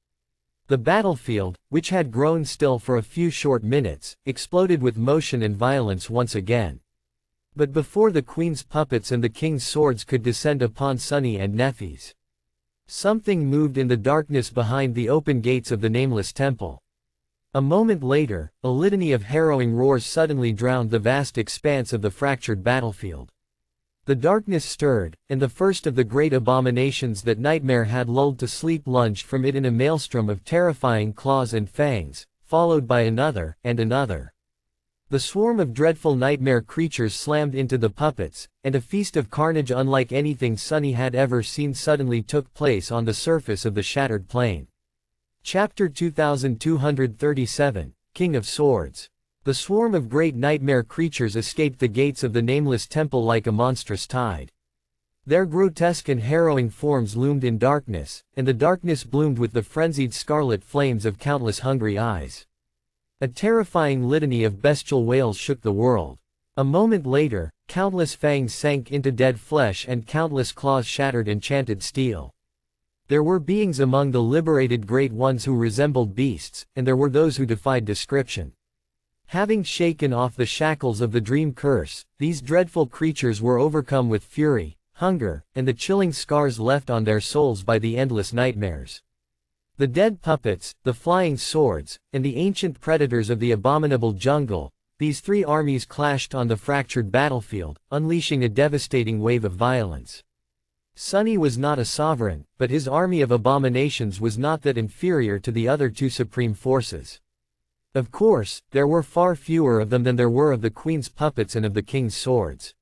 The battlefield, which had grown still for a few short minutes, exploded with motion and violence once again. But before the queen's puppets and the king's swords could descend upon Sunny and Nephis, something moved in the darkness behind the open gates of the nameless temple. A moment later, a litany of harrowing roars suddenly drowned the vast expanse of the fractured battlefield. The darkness stirred, and the first of the great abominations that Nightmare had lulled to sleep lunged from it in a maelstrom of terrifying claws and fangs, followed by another, and another. The swarm of dreadful nightmare creatures slammed into the puppets, and a feast of carnage unlike anything Sunny had ever seen suddenly took place on the surface of the shattered plain. Chapter 2237, King of Swords. The swarm of great nightmare creatures escaped the gates of the nameless temple like a monstrous tide. Their grotesque and harrowing forms loomed in darkness, and the darkness bloomed with the frenzied scarlet flames of countless hungry eyes. A terrifying litany of bestial wails shook the world. A moment later, countless fangs sank into dead flesh and countless claws shattered enchanted steel. There were beings among the liberated great ones who resembled beasts, and there were those who defied description. Having shaken off the shackles of the dream curse, these dreadful creatures were overcome with fury, hunger, and the chilling scars left on their souls by the endless nightmares. The dead puppets, the flying swords, and the ancient predators of the abominable jungle, these three armies clashed on the fractured battlefield, unleashing a devastating wave of violence. Sunny was not a sovereign, but his army of abominations was not that inferior to the other two supreme forces. Of course, there were far fewer of them than there were of the queen's puppets and of the king's swords.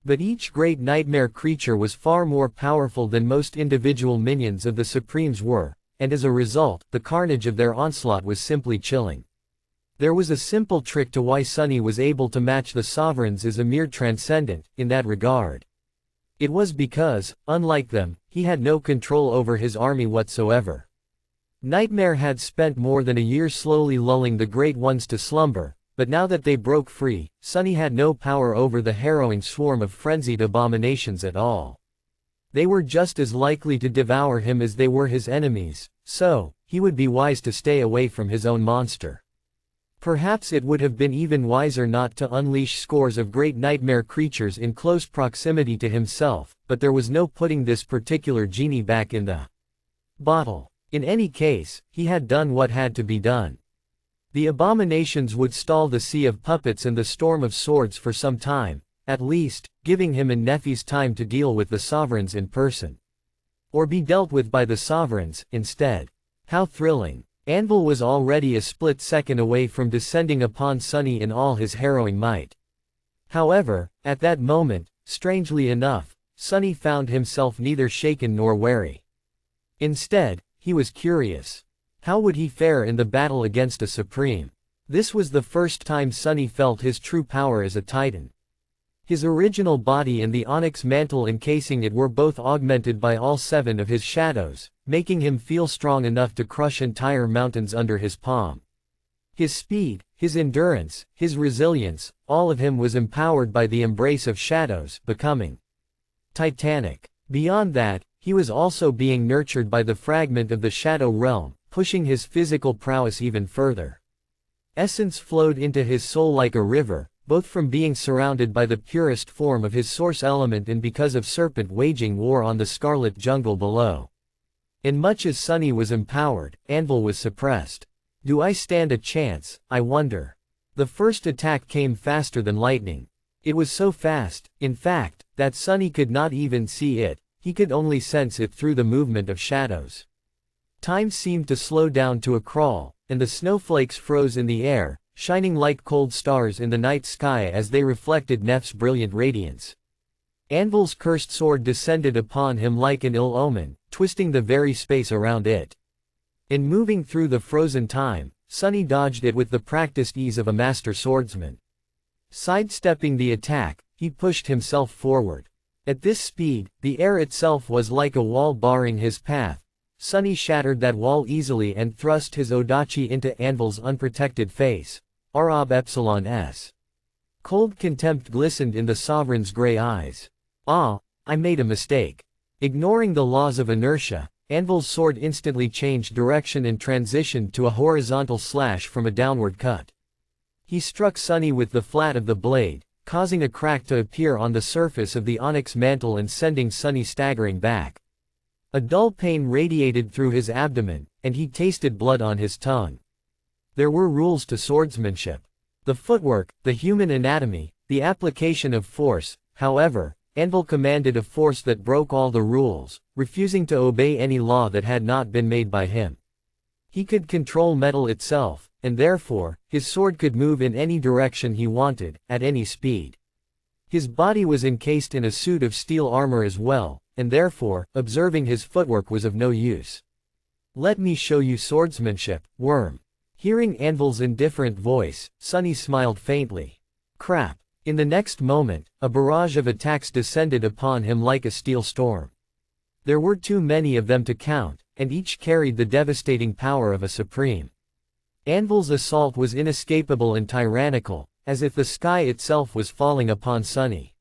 But each great nightmare creature was far more powerful than most individual minions of the supremes were, and as a result, the carnage of their onslaught was simply chilling. There was a simple trick to why Sunny was able to match the sovereigns as a mere transcendent, in that regard. It was because, unlike them, he had no control over his army whatsoever. Nightmare had spent more than a year slowly lulling the great ones to slumber, but now that they broke free, Sunny had no power over the harrowing swarm of frenzied abominations at all. They were just as likely to devour him as they were his enemies, so, he would be wise to stay away from his own monster. Perhaps it would have been even wiser not to unleash scores of great nightmare creatures in close proximity to himself, but there was no putting this particular genie back in the bottle. In any case, he had done what had to be done. The abominations would stall the sea of puppets and the storm of swords for some time, at least, giving him and Nephis time to deal with the sovereigns in person. Or be dealt with by the sovereigns, instead. How thrilling. Anvil was already a split second away from descending upon Sunny in all his harrowing might. However, at that moment, strangely enough, Sunny found himself neither shaken nor wary. Instead, he was curious. How would he fare in the battle against a supreme? This was the first time Sunny felt his true power as a titan. His original body and the onyx mantle encasing it were both augmented by all 7 of his shadows, making him feel strong enough to crush entire mountains under his palm. His speed, his endurance, his resilience, all of him was empowered by the embrace of shadows, becoming titanic. Beyond that, he was also being nurtured by the fragment of the shadow realm, pushing his physical prowess even further. Essence flowed into his soul like a river, both from being surrounded by the purest form of his source element and because of Serpent waging war on the scarlet jungle below. In much as Sunny was empowered, Anvil was suppressed. Do I stand a chance, I wonder? The first attack came faster than lightning. It was so fast, in fact, that Sunny could not even see it. He could only sense it through the movement of shadows. Time seemed to slow down to a crawl, and the snowflakes froze in the air, shining like cold stars in the night sky as they reflected Neph's brilliant radiance. Anvil's cursed sword descended upon him like an ill omen, twisting the very space around it. In moving through the frozen time, Sunny dodged it with the practiced ease of a master swordsman. Sidestepping the attack, he pushed himself forward. At this speed, the air itself was like a wall barring his path. Sunny shattered that wall easily and thrust his odachi into Anvil's unprotected face. Arab Epsilon S. Cold contempt glistened in the sovereign's gray eyes. Ah, I made a mistake. Ignoring the laws of inertia, Anvil's sword instantly changed direction and transitioned to a horizontal slash from a downward cut. He struck Sunny with the flat of the blade, causing a crack to appear on the surface of the onyx mantle and sending Sunny staggering back. A dull pain radiated through his abdomen, and he tasted blood on his tongue. There were rules to swordsmanship. The footwork, the human anatomy, the application of force. However, Anvil commanded a force that broke all the rules, refusing to obey any law that had not been made by him. He could control metal itself, and therefore, his sword could move in any direction he wanted, at any speed. His body was encased in a suit of steel armor as well, and therefore, observing his footwork was of no use. Let me show you swordsmanship, worm. Hearing Anvil's indifferent voice, Sunny smiled faintly. Crap. In the next moment, a barrage of attacks descended upon him like a steel storm. There were too many of them to count, and each carried the devastating power of a supreme. Anvil's assault was inescapable and tyrannical, as if the sky itself was falling upon Sunny.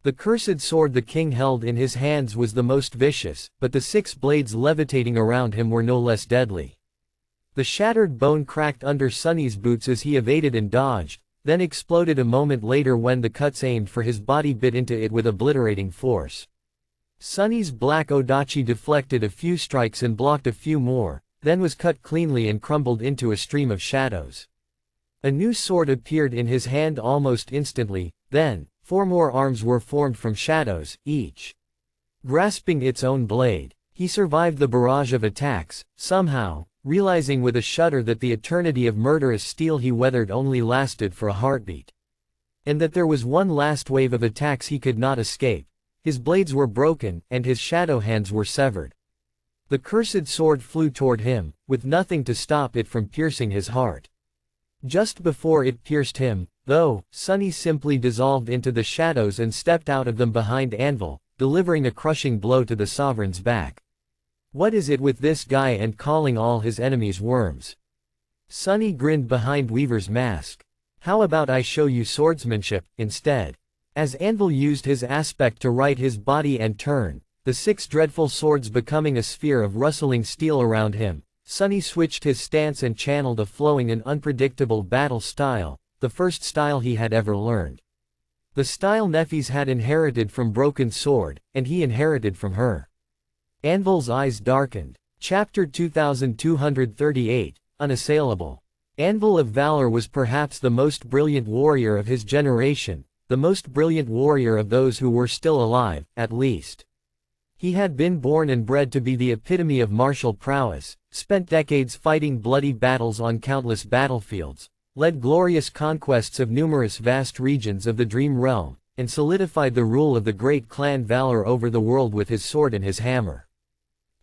The cursed sword the king held in his hands was the most vicious, but the 6 blades levitating around him were no less deadly. The shattered bone cracked under Sunny's boots as he evaded and dodged, then exploded a moment later when the cuts aimed for his body bit into it with obliterating force. Sunny's black odachi deflected a few strikes and blocked a few more, then was cut cleanly and crumbled into a stream of shadows. A new sword appeared in his hand almost instantly, then, 4 more arms were formed from shadows, each grasping its own blade. He survived the barrage of attacks, somehow, realizing with a shudder that the eternity of murderous steel he weathered only lasted for a heartbeat. And that there was one last wave of attacks he could not escape. His blades were broken, and his shadow hands were severed. The cursed sword flew toward him, with nothing to stop it from piercing his heart. Just before it pierced him, though, Sunny simply dissolved into the shadows and stepped out of them behind Anvil, delivering a crushing blow to the sovereign's back. What is it with this guy and calling all his enemies worms? Sunny grinned behind Weaver's mask. How about I show you swordsmanship, instead? As Anvil used his aspect to right his body and turn, the 6 dreadful swords becoming a sphere of rustling steel around him, Sunny switched his stance and channeled a flowing and unpredictable battle style, the first style he had ever learned. The style Nephis had inherited from Broken Sword, and he inherited from her. Anvil's eyes darkened. Chapter 2238, Unassailable. Anvil of Valor was perhaps the most brilliant warrior of his generation, the most brilliant warrior of those who were still alive, at least. He had been born and bred to be the epitome of martial prowess, spent decades fighting bloody battles on countless battlefields, led glorious conquests of numerous vast regions of the Dream Realm, and solidified the rule of the great clan Valor over the world with his sword and his hammer.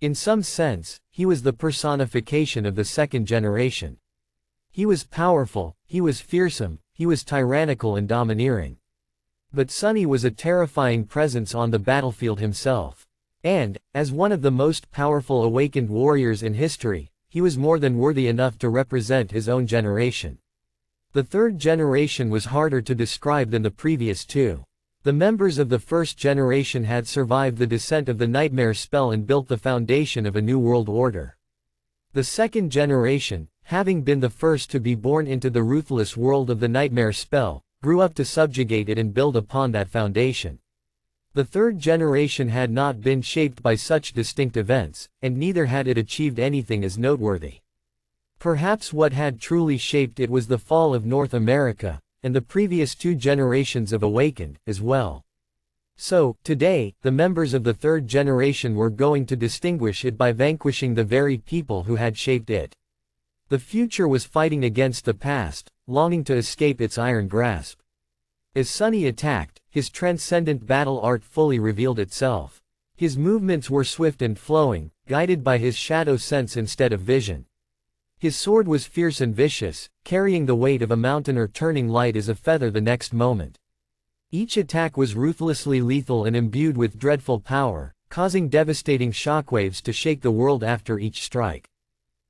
In some sense, he was the personification of the 2nd generation. He was powerful, he was fearsome, he was tyrannical and domineering. But Sunny was a terrifying presence on the battlefield himself. And, as one of the most powerful awakened warriors in history, he was more than worthy enough to represent his own generation. The 3rd generation was harder to describe than the previous 2. The members of the 1st generation had survived the descent of the Nightmare spell and built the foundation of a new world order. The 2nd generation, having been the first to be born into the ruthless world of the Nightmare spell, grew up to subjugate it and build upon that foundation. The 3rd generation had not been shaped by such distinct events, and neither had it achieved anything as noteworthy. Perhaps what had truly shaped it was the fall of North America, and the previous 2 generations of Awakened, as well. So, today, the members of the 3rd generation were going to distinguish it by vanquishing the very people who had shaped it. The future was fighting against the past, longing to escape its iron grasp. As Sunny attacked, his transcendent battle art fully revealed itself. His movements were swift and flowing, guided by his shadow sense instead of vision. His sword was fierce and vicious, carrying the weight of a mountain or turning light as a feather the next moment. Each attack was ruthlessly lethal and imbued with dreadful power, causing devastating shockwaves to shake the world after each strike.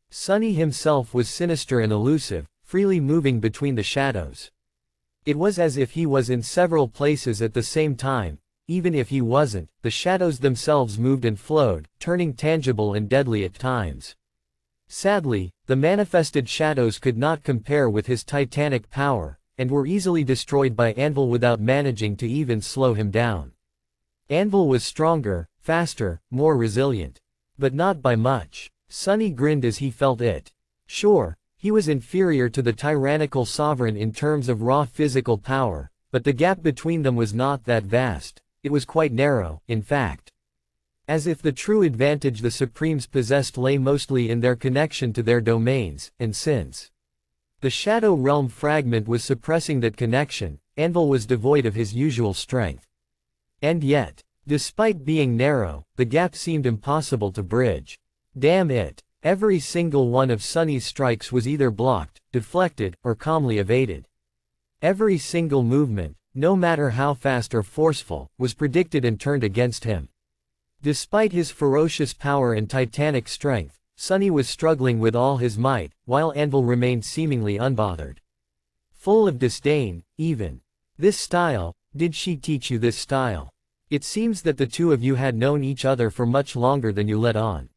Sunny himself was sinister and elusive, freely moving between the shadows. It was as if he was in several places at the same time. Even if he wasn't, the shadows themselves moved and flowed, turning tangible and deadly at times. Sadly, the manifested shadows could not compare with his titanic power, and were easily destroyed by Anvil without managing to even slow him down. Anvil was stronger, faster, more resilient. But not by much. Sunny grinned as he felt it. Sure, he was inferior to the tyrannical sovereign in terms of raw physical power, but the gap between them was not that vast. It was quite narrow, in fact. As if the true advantage the Supremes possessed lay mostly in their connection to their domains, and since the Shadow Realm fragment was suppressing that connection, Anvil was devoid of his usual strength. And yet, despite being narrow, the gap seemed impossible to bridge. Damn it, every single one of Sunny's strikes was either blocked, deflected, or calmly evaded. Every single movement, no matter how fast or forceful, was predicted and turned against him. Despite his ferocious power and titanic strength, Sunny was struggling with all his might, while Anvil remained seemingly unbothered. Full of disdain, even. This style, did she teach you this style? It seems that the two of you had known each other for much longer than you let on.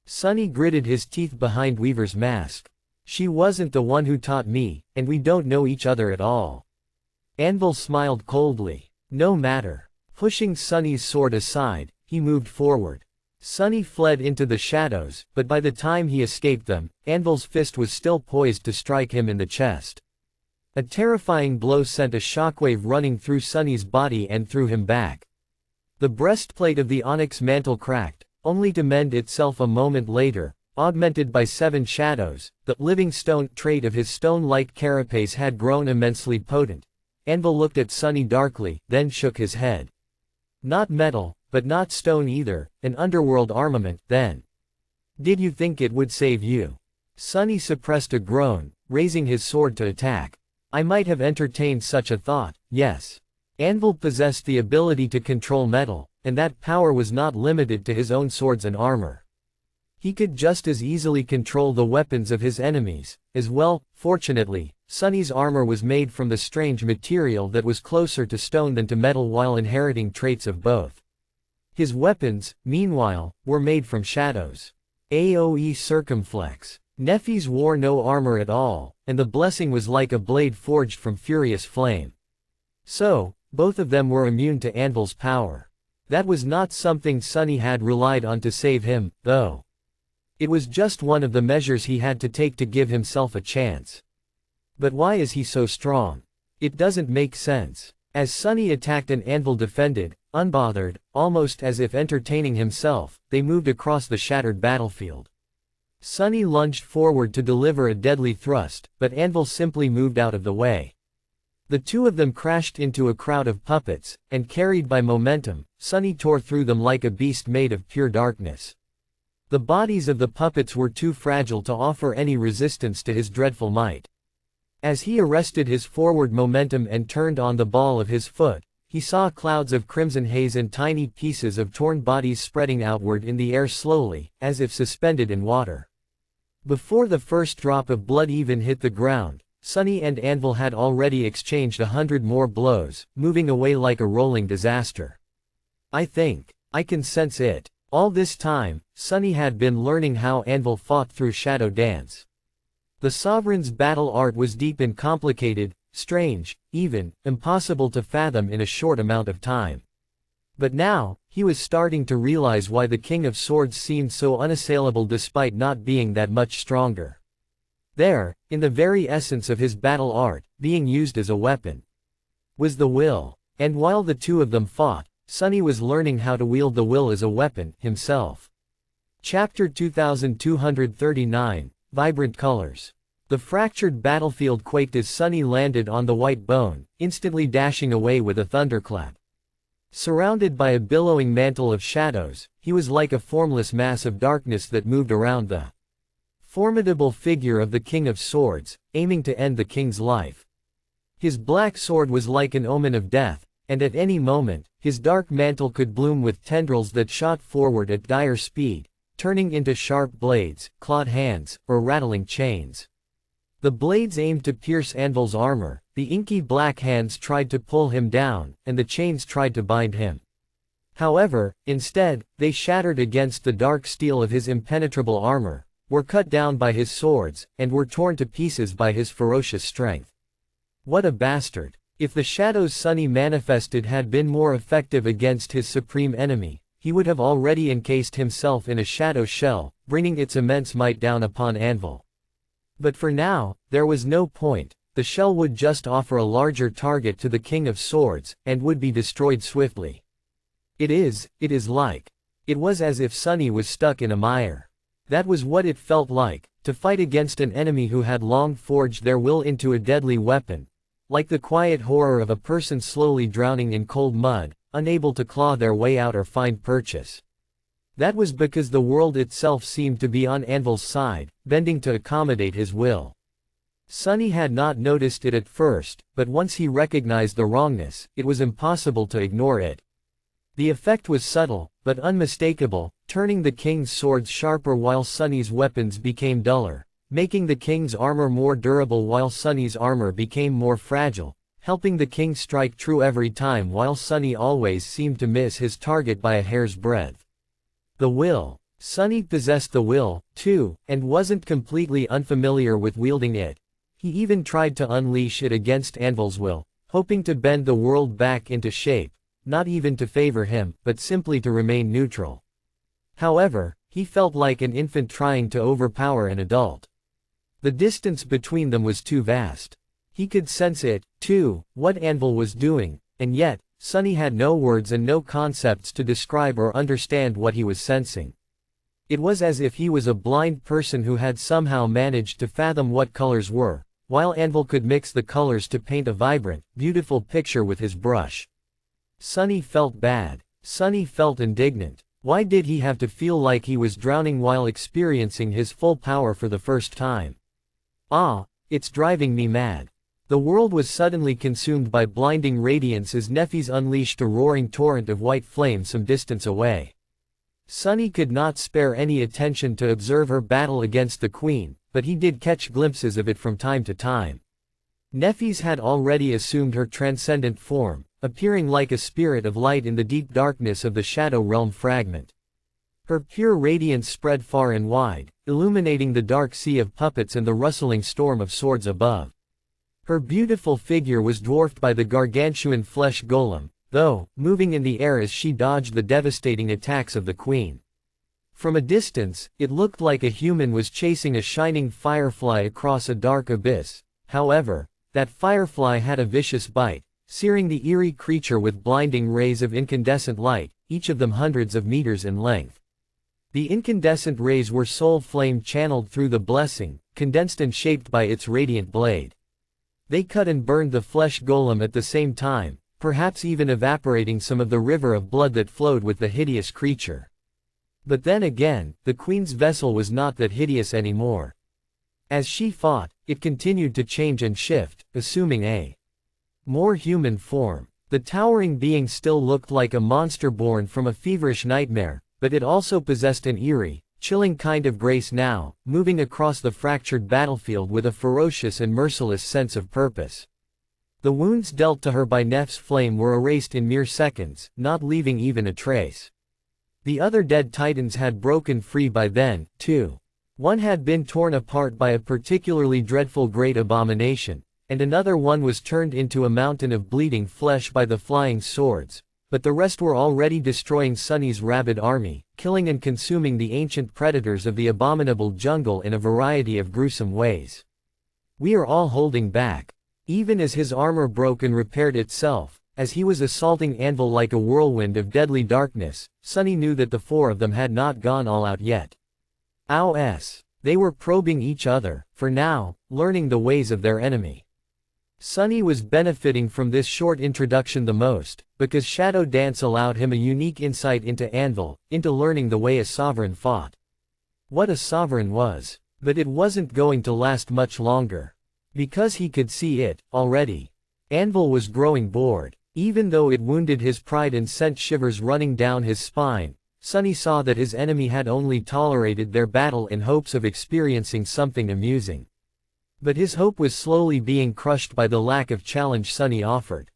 Sunny gritted his teeth behind Weaver's mask. She wasn't the one who taught me, and we don't know each other at all. Anvil smiled coldly. No matter. Pushing Sunny's sword aside, he moved forward. Sunny fled into the shadows, but by the time he escaped them, Anvil's fist was still poised to strike him in the chest. A terrifying blow sent a shockwave running through Sunny's body and threw him back. The breastplate of the onyx mantle cracked, only to mend itself a moment later, augmented by 7 shadows. The living stone trait of his stone-like carapace had grown immensely potent. Anvil looked at Sunny darkly, then shook his head. Not metal, but not stone either, an underworld armament, then. Did you think it would save you? Sunny suppressed a groan, raising his sword to attack. I might have entertained such a thought, yes. Anvil possessed the ability to control metal, and that power was not limited to his own swords and armor. He could just as easily control the weapons of his enemies, as well. Fortunately, Sunny's armor was made from the strange material that was closer to stone than to metal while inheriting traits of both. His weapons, meanwhile, were made from shadows. AoE circumflex. Nephis wore no armor at all, and the blessing was like a blade forged from furious flame. So, both of them were immune to Anvil's power. That was not something Sunny had relied on to save him, though. It was just one of the measures he had to take to give himself a chance. But why is he so strong? It doesn't make sense. As Sunny attacked and Anvil defended, unbothered, almost as if entertaining himself, they moved across the shattered battlefield. Sunny lunged forward to deliver a deadly thrust, but Anvil simply moved out of the way. The two of them crashed into a crowd of puppets, and carried by momentum, Sunny tore through them like a beast made of pure darkness. The bodies of the puppets were too fragile to offer any resistance to his dreadful might. As he arrested his forward momentum and turned on the ball of his foot, he saw clouds of crimson haze and tiny pieces of torn bodies spreading outward in the air slowly, as if suspended in water. Before the first drop of blood even hit the ground, Sunny and Anvil had already exchanged 100 more blows, moving away like a rolling disaster. I think I can sense it. All this time, Sunny had been learning how Anvil fought through Shadow Dance. The Sovereign's battle art was deep and complicated, strange, even impossible to fathom in a short amount of time. But now, he was starting to realize why the King of Swords seemed so unassailable despite not being that much stronger. There, in the very essence of his battle art, being used as a weapon, was the will. And while the two of them fought, Sunny was learning how to wield the will as a weapon, himself. Chapter 2239, Vibrant Colors. The fractured battlefield quaked as Sunny landed on the white bone, instantly dashing away with a thunderclap. Surrounded by a billowing mantle of shadows, he was like a formless mass of darkness that moved around the formidable figure of the King of Swords, aiming to end the king's life. His black sword was like an omen of death, and at any moment, his dark mantle could bloom with tendrils that shot forward at dire speed, turning into sharp blades, clawed hands, or rattling chains. The blades aimed to pierce Anvil's armor, the inky black hands tried to pull him down, and the chains tried to bind him. However, instead, they shattered against the dark steel of his impenetrable armor, were cut down by his swords, and were torn to pieces by his ferocious strength. What a bastard! If the shadows Sunny manifested had been more effective against his supreme enemy, he would have already encased himself in a shadow shell, bringing its immense might down upon Anvil. But for now, there was no point. The shell would just offer a larger target to the King of Swords, and would be destroyed swiftly. It was as if Sunny was stuck in a mire. That was what it felt like, to fight against an enemy who had long forged their will into a deadly weapon, like the quiet horror of a person slowly drowning in cold mud, unable to claw their way out or find purchase. That was because the world itself seemed to be on Anvil's side, bending to accommodate his will. Sunny had not noticed it at first, but once he recognized the wrongness, it was impossible to ignore it. The effect was subtle, but unmistakable, turning the king's swords sharper while Sunny's weapons became duller, making the king's armor more durable while Sunny's armor became more fragile, helping the king strike true every time while Sunny always seemed to miss his target by a hair's breadth. The will. Sunny possessed the will, too, and wasn't completely unfamiliar with wielding it. He even tried to unleash it against Anvil's will, hoping to bend the world back into shape, not even to favor him, but simply to remain neutral. However, he felt like an infant trying to overpower an adult. The distance between them was too vast. He could sense it, too, what Anvil was doing, and yet, Sunny had no words and no concepts to describe or understand what he was sensing. It was as if he was a blind person who had somehow managed to fathom what colors were, while Anvil could mix the colors to paint a vibrant, beautiful picture with his brush. Sunny felt bad. Sunny felt indignant. Why did he have to feel like he was drowning while experiencing his full power for the first time? Ah, it's driving me mad. The world was suddenly consumed by blinding radiance as Neffys unleashed a roaring torrent of white flame some distance away. Sunny could not spare any attention to observe her battle against the queen, but he did catch glimpses of it from time to time. Neffys had already assumed her transcendent form, appearing like a spirit of light in the deep darkness of the Shadow Realm fragment. Her pure radiance spread far and wide, illuminating the dark sea of puppets and the rustling storm of swords above. Her beautiful figure was dwarfed by the gargantuan flesh golem, though, moving in the air as she dodged the devastating attacks of the queen. From a distance, it looked like a human was chasing a shining firefly across a dark abyss. However, that firefly had a vicious bite, searing the eerie creature with blinding rays of incandescent light, each of them hundreds of meters in length. The incandescent rays were soul flame channeled through the blessing, condensed and shaped by its radiant blade. They cut and burned the flesh golem at the same time, perhaps even evaporating some of the river of blood that flowed with the hideous creature. But then again, the queen's vessel was not that hideous anymore. As she fought, it continued to change and shift, assuming a more human form. The towering being still looked like a monster born from a feverish nightmare, but it also possessed an eerie, chilling kind of grace now, moving across the fractured battlefield with a ferocious and merciless sense of purpose. The wounds dealt to her by Neff's flame were erased in mere seconds, not leaving even a trace. The other dead titans had broken free by then, too. One had been torn apart by a particularly dreadful great abomination, and another one was turned into a mountain of bleeding flesh by the flying swords, but the rest were already destroying Sunny's rabid army, killing and consuming the ancient predators of the abominable jungle in a variety of gruesome ways. We are all holding back. Even as his armor broke and repaired itself, as he was assaulting Anvil like a whirlwind of deadly darkness, Sunny knew that the four of them had not gone all out yet. They were probing each other, for now, learning the ways of their enemy. Sunny was benefiting from this short introduction the most, because Shadow Dance allowed him a unique insight into Anvil, into learning the way a sovereign fought. What a sovereign was. But it wasn't going to last much longer. Because he could see it, already. Anvil was growing bored. Even though it wounded his pride and sent shivers running down his spine, Sunny saw that his enemy had only tolerated their battle in hopes of experiencing something amusing. But his hope was slowly being crushed by the lack of challenge Sunny offered.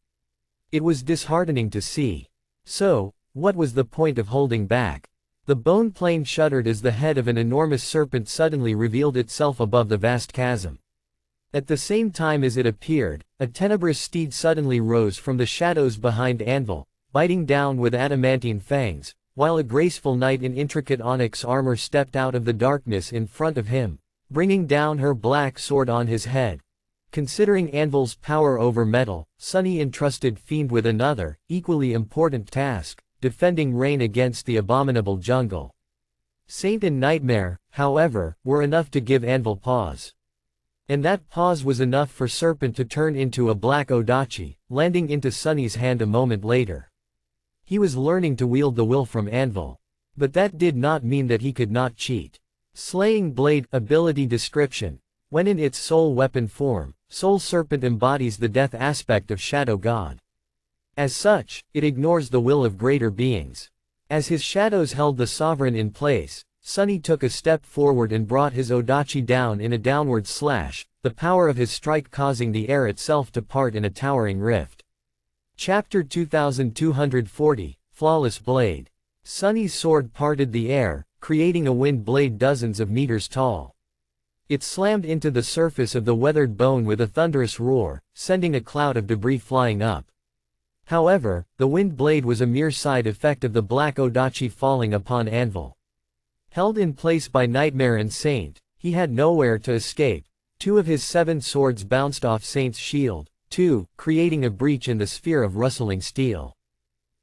It was disheartening to see. So, what was the point of holding back? The bone plane shuddered as the head of an enormous serpent suddenly revealed itself above the vast chasm. At the same time as it appeared, a tenebrous steed suddenly rose from the shadows behind Anvil, biting down with adamantine fangs, while a graceful knight in intricate onyx armor stepped out of the darkness in front of him, bringing down her black sword on his head. Considering Anvil's power over metal, Sunny entrusted Fiend with another, equally important task: defending Rain against the abominable jungle. Saint and Nightmare, however, were enough to give Anvil pause. And that pause was enough for Serpent to turn into a black Odachi, landing into Sunny's hand a moment later. He was learning to wield the will from Anvil. But that did not mean that he could not cheat. Slaying Blade ability description. When in its soul weapon form, Soul Serpent embodies the death aspect of Shadow God. As such, it ignores the will of greater beings. As his shadows held the Sovereign in place, Sunny took a step forward and brought his Odachi down in a downward slash, the power of his strike causing the air itself to part in a towering rift. Chapter 2240, Flawless Blade. Sunny's sword parted the air, creating a wind blade dozens of meters tall. It slammed into the surface of the weathered bone with a thunderous roar, sending a cloud of debris flying up. However, the wind blade was a mere side effect of the black Odachi falling upon Anvil. Held in place by Nightmare and Saint, he had nowhere to escape. Two of his 7 swords bounced off Saint's shield, creating a breach in the sphere of rustling steel.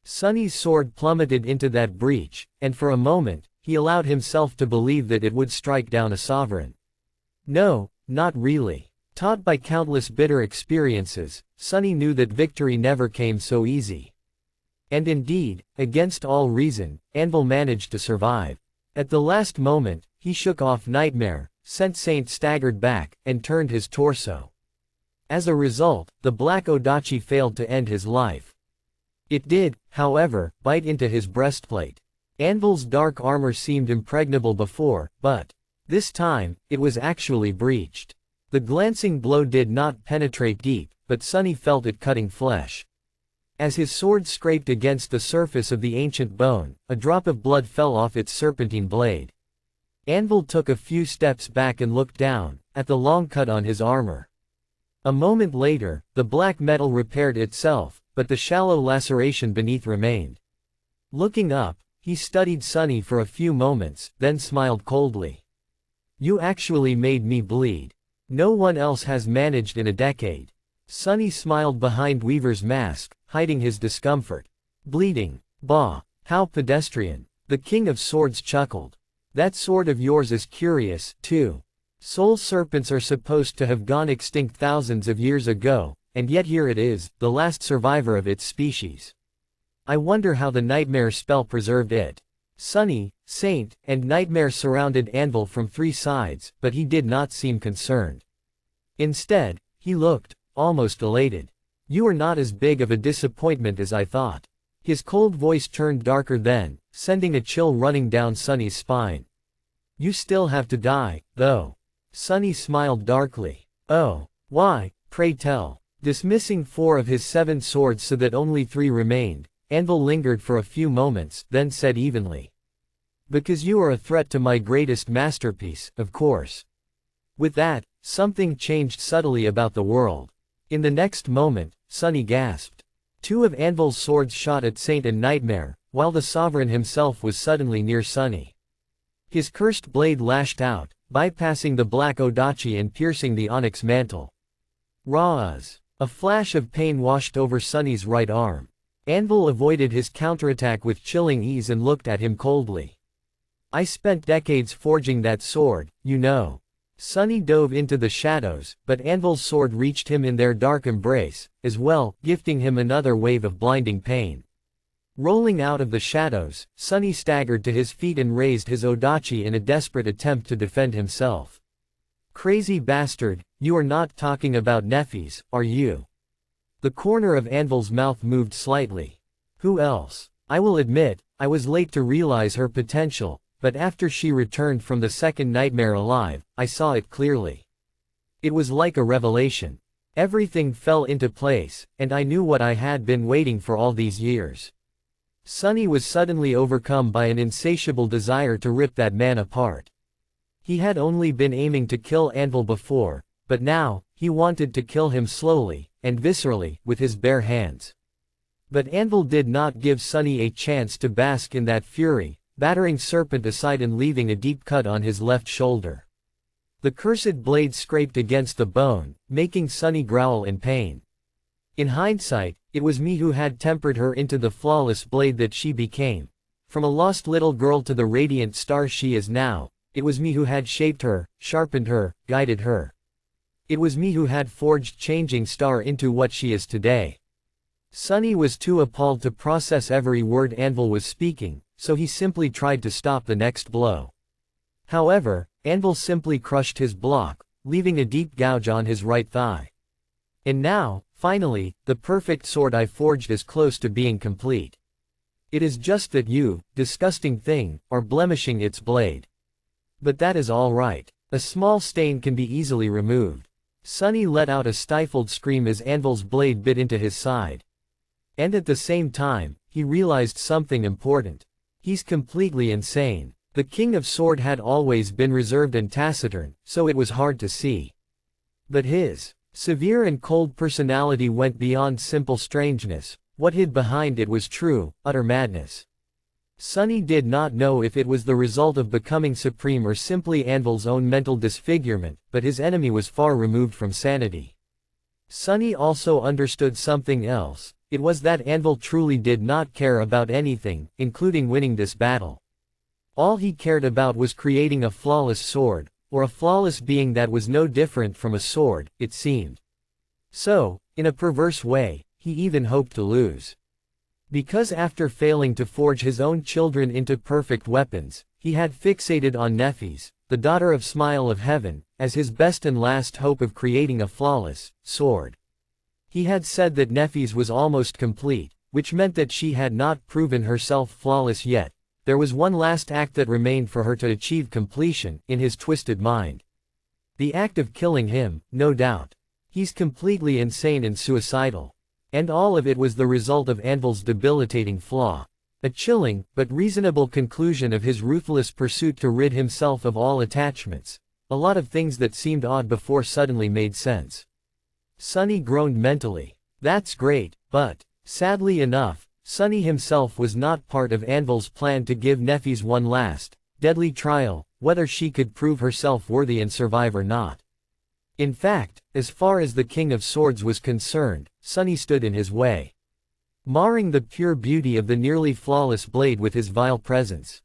Sunny's sword plummeted into that breach, and for a moment, he allowed himself to believe that it would strike down a sovereign. No, not really. Taught by countless bitter experiences, Sunny knew that victory never came so easy. And indeed, against all reason, Anvil managed to survive. At the last moment, he shook off Nightmare, sent Saint staggered back, and turned his torso. As a result, the black Odachi failed to end his life. It did, however, bite into his breastplate. Anvil's dark armor seemed impregnable before, but this time, it was actually breached. The glancing blow did not penetrate deep, but Sunny felt it cutting flesh. As his sword scraped against the surface of the ancient bone, a drop of blood fell off its serpentine blade. Anvil took a few steps back and looked down, at the long cut on his armor. A moment later, the black metal repaired itself, but the shallow laceration beneath remained. Looking up, he studied Sunny for a few moments, then smiled coldly. "You actually made me bleed. No one else has managed in a decade." Sunny smiled behind Weaver's mask, hiding his discomfort. "Bleeding? Bah, how pedestrian." The King of Swords chuckled. "That sword of yours is curious, too. Soul serpents are supposed to have gone extinct thousands of years ago, and yet here it is, the last survivor of its species. I wonder how the Nightmare spell preserved it." Sunny, Saint, and Nightmare surrounded Anvil from 3 sides, but he did not seem concerned. Instead, he looked almost elated. "You are not as big of a disappointment as I thought." His cold voice turned darker then, sending a chill running down Sunny's spine. "You still have to die, though." Sunny smiled darkly. "Oh, why, pray tell." Dismissing 4 of his 7 swords so that only 3 remained, Anvil lingered for a few moments, then said evenly. "Because you are a threat to my greatest masterpiece, of course." With that, something changed subtly about the world. In the next moment, Sunny gasped. 2 of Anvil's swords shot at Saint and Nightmare, while the Sovereign himself was suddenly near Sunny. His cursed blade lashed out, bypassing the black Odachi and piercing the onyx mantle. Ra's. A flash of pain washed over Sunny's right arm. Anvil avoided his counterattack with chilling ease and looked at him coldly. "I spent decades forging that sword, you know." Sunny dove into the shadows, but Anvil's sword reached him in their dark embrace, as well, gifting him another wave of blinding pain. Rolling out of the shadows, Sunny staggered to his feet and raised his Odachi in a desperate attempt to defend himself. "Crazy bastard, you are not talking about Nephi's, are you?" The corner of Anvil's mouth moved slightly. Who else? I will admit, I was late to realize her potential, but after she returned from the second nightmare alive, I saw it clearly. It was like a revelation. Everything fell into place, and I knew what I had been waiting for all these years. Sunny was suddenly overcome by an insatiable desire to rip that man apart. He had only been aiming to kill Anvil before, but now, he wanted to kill him slowly, and viscerally, with his bare hands. But Anvil did not give Sunny a chance to bask in that fury, battering Serpent aside and leaving a deep cut on his left shoulder. The cursed blade scraped against the bone, making Sunny growl in pain. In hindsight, it was me who had tempered her into the flawless blade that she became. From a lost little girl to the radiant star she is now, it was me who had shaped her, sharpened her, guided her. It was me who had forged Changing Star into what she is today. Sunny was too appalled to process every word Anvil was speaking, so he simply tried to stop the next blow. However, Anvil simply crushed his block, leaving a deep gouge on his right thigh. And now, finally, the perfect sword I forged is close to being complete. It is just that you, disgusting thing, are blemishing its blade. But that is all right. A small stain can be easily removed. Sunny let out a stifled scream as Anvil's blade bit into his side. And at the same time, he realized something important. He's completely insane. The King of Sword had always been reserved and taciturn, so it was hard to see. But his severe and cold personality went beyond simple strangeness. What hid behind it was true, utter madness. Sunny did not know if it was the result of becoming supreme or simply Anvil's own mental disfigurement, but his enemy was far removed from sanity. Sunny also understood something else. It was that Anvil truly did not care about anything, including winning this battle. All he cared about was creating a flawless sword, or a flawless being that was no different from a sword, it seemed. So, in a perverse way, he even hoped to lose. Because after failing to forge his own children into perfect weapons, he had fixated on Nephis, the daughter of Smile of Heaven, as his best and last hope of creating a flawless sword. He had said that Nephis was almost complete, which meant that she had not proven herself flawless yet. There was one last act that remained for her to achieve completion, in his twisted mind. The act of killing him, no doubt. He's completely insane and suicidal. And all of it was the result of Anvil's debilitating flaw. A chilling, but reasonable conclusion of his ruthless pursuit to rid himself of all attachments. A lot of things that seemed odd before suddenly made sense. Sunny groaned mentally. That's great, but, sadly enough, Sunny himself was not part of Anvil's plan to give Nephis one last, deadly trial, whether she could prove herself worthy and survive or not. In fact, as far as the King of Swords was concerned, Sunny stood in his way, marring the pure beauty of the nearly flawless blade with his vile presence.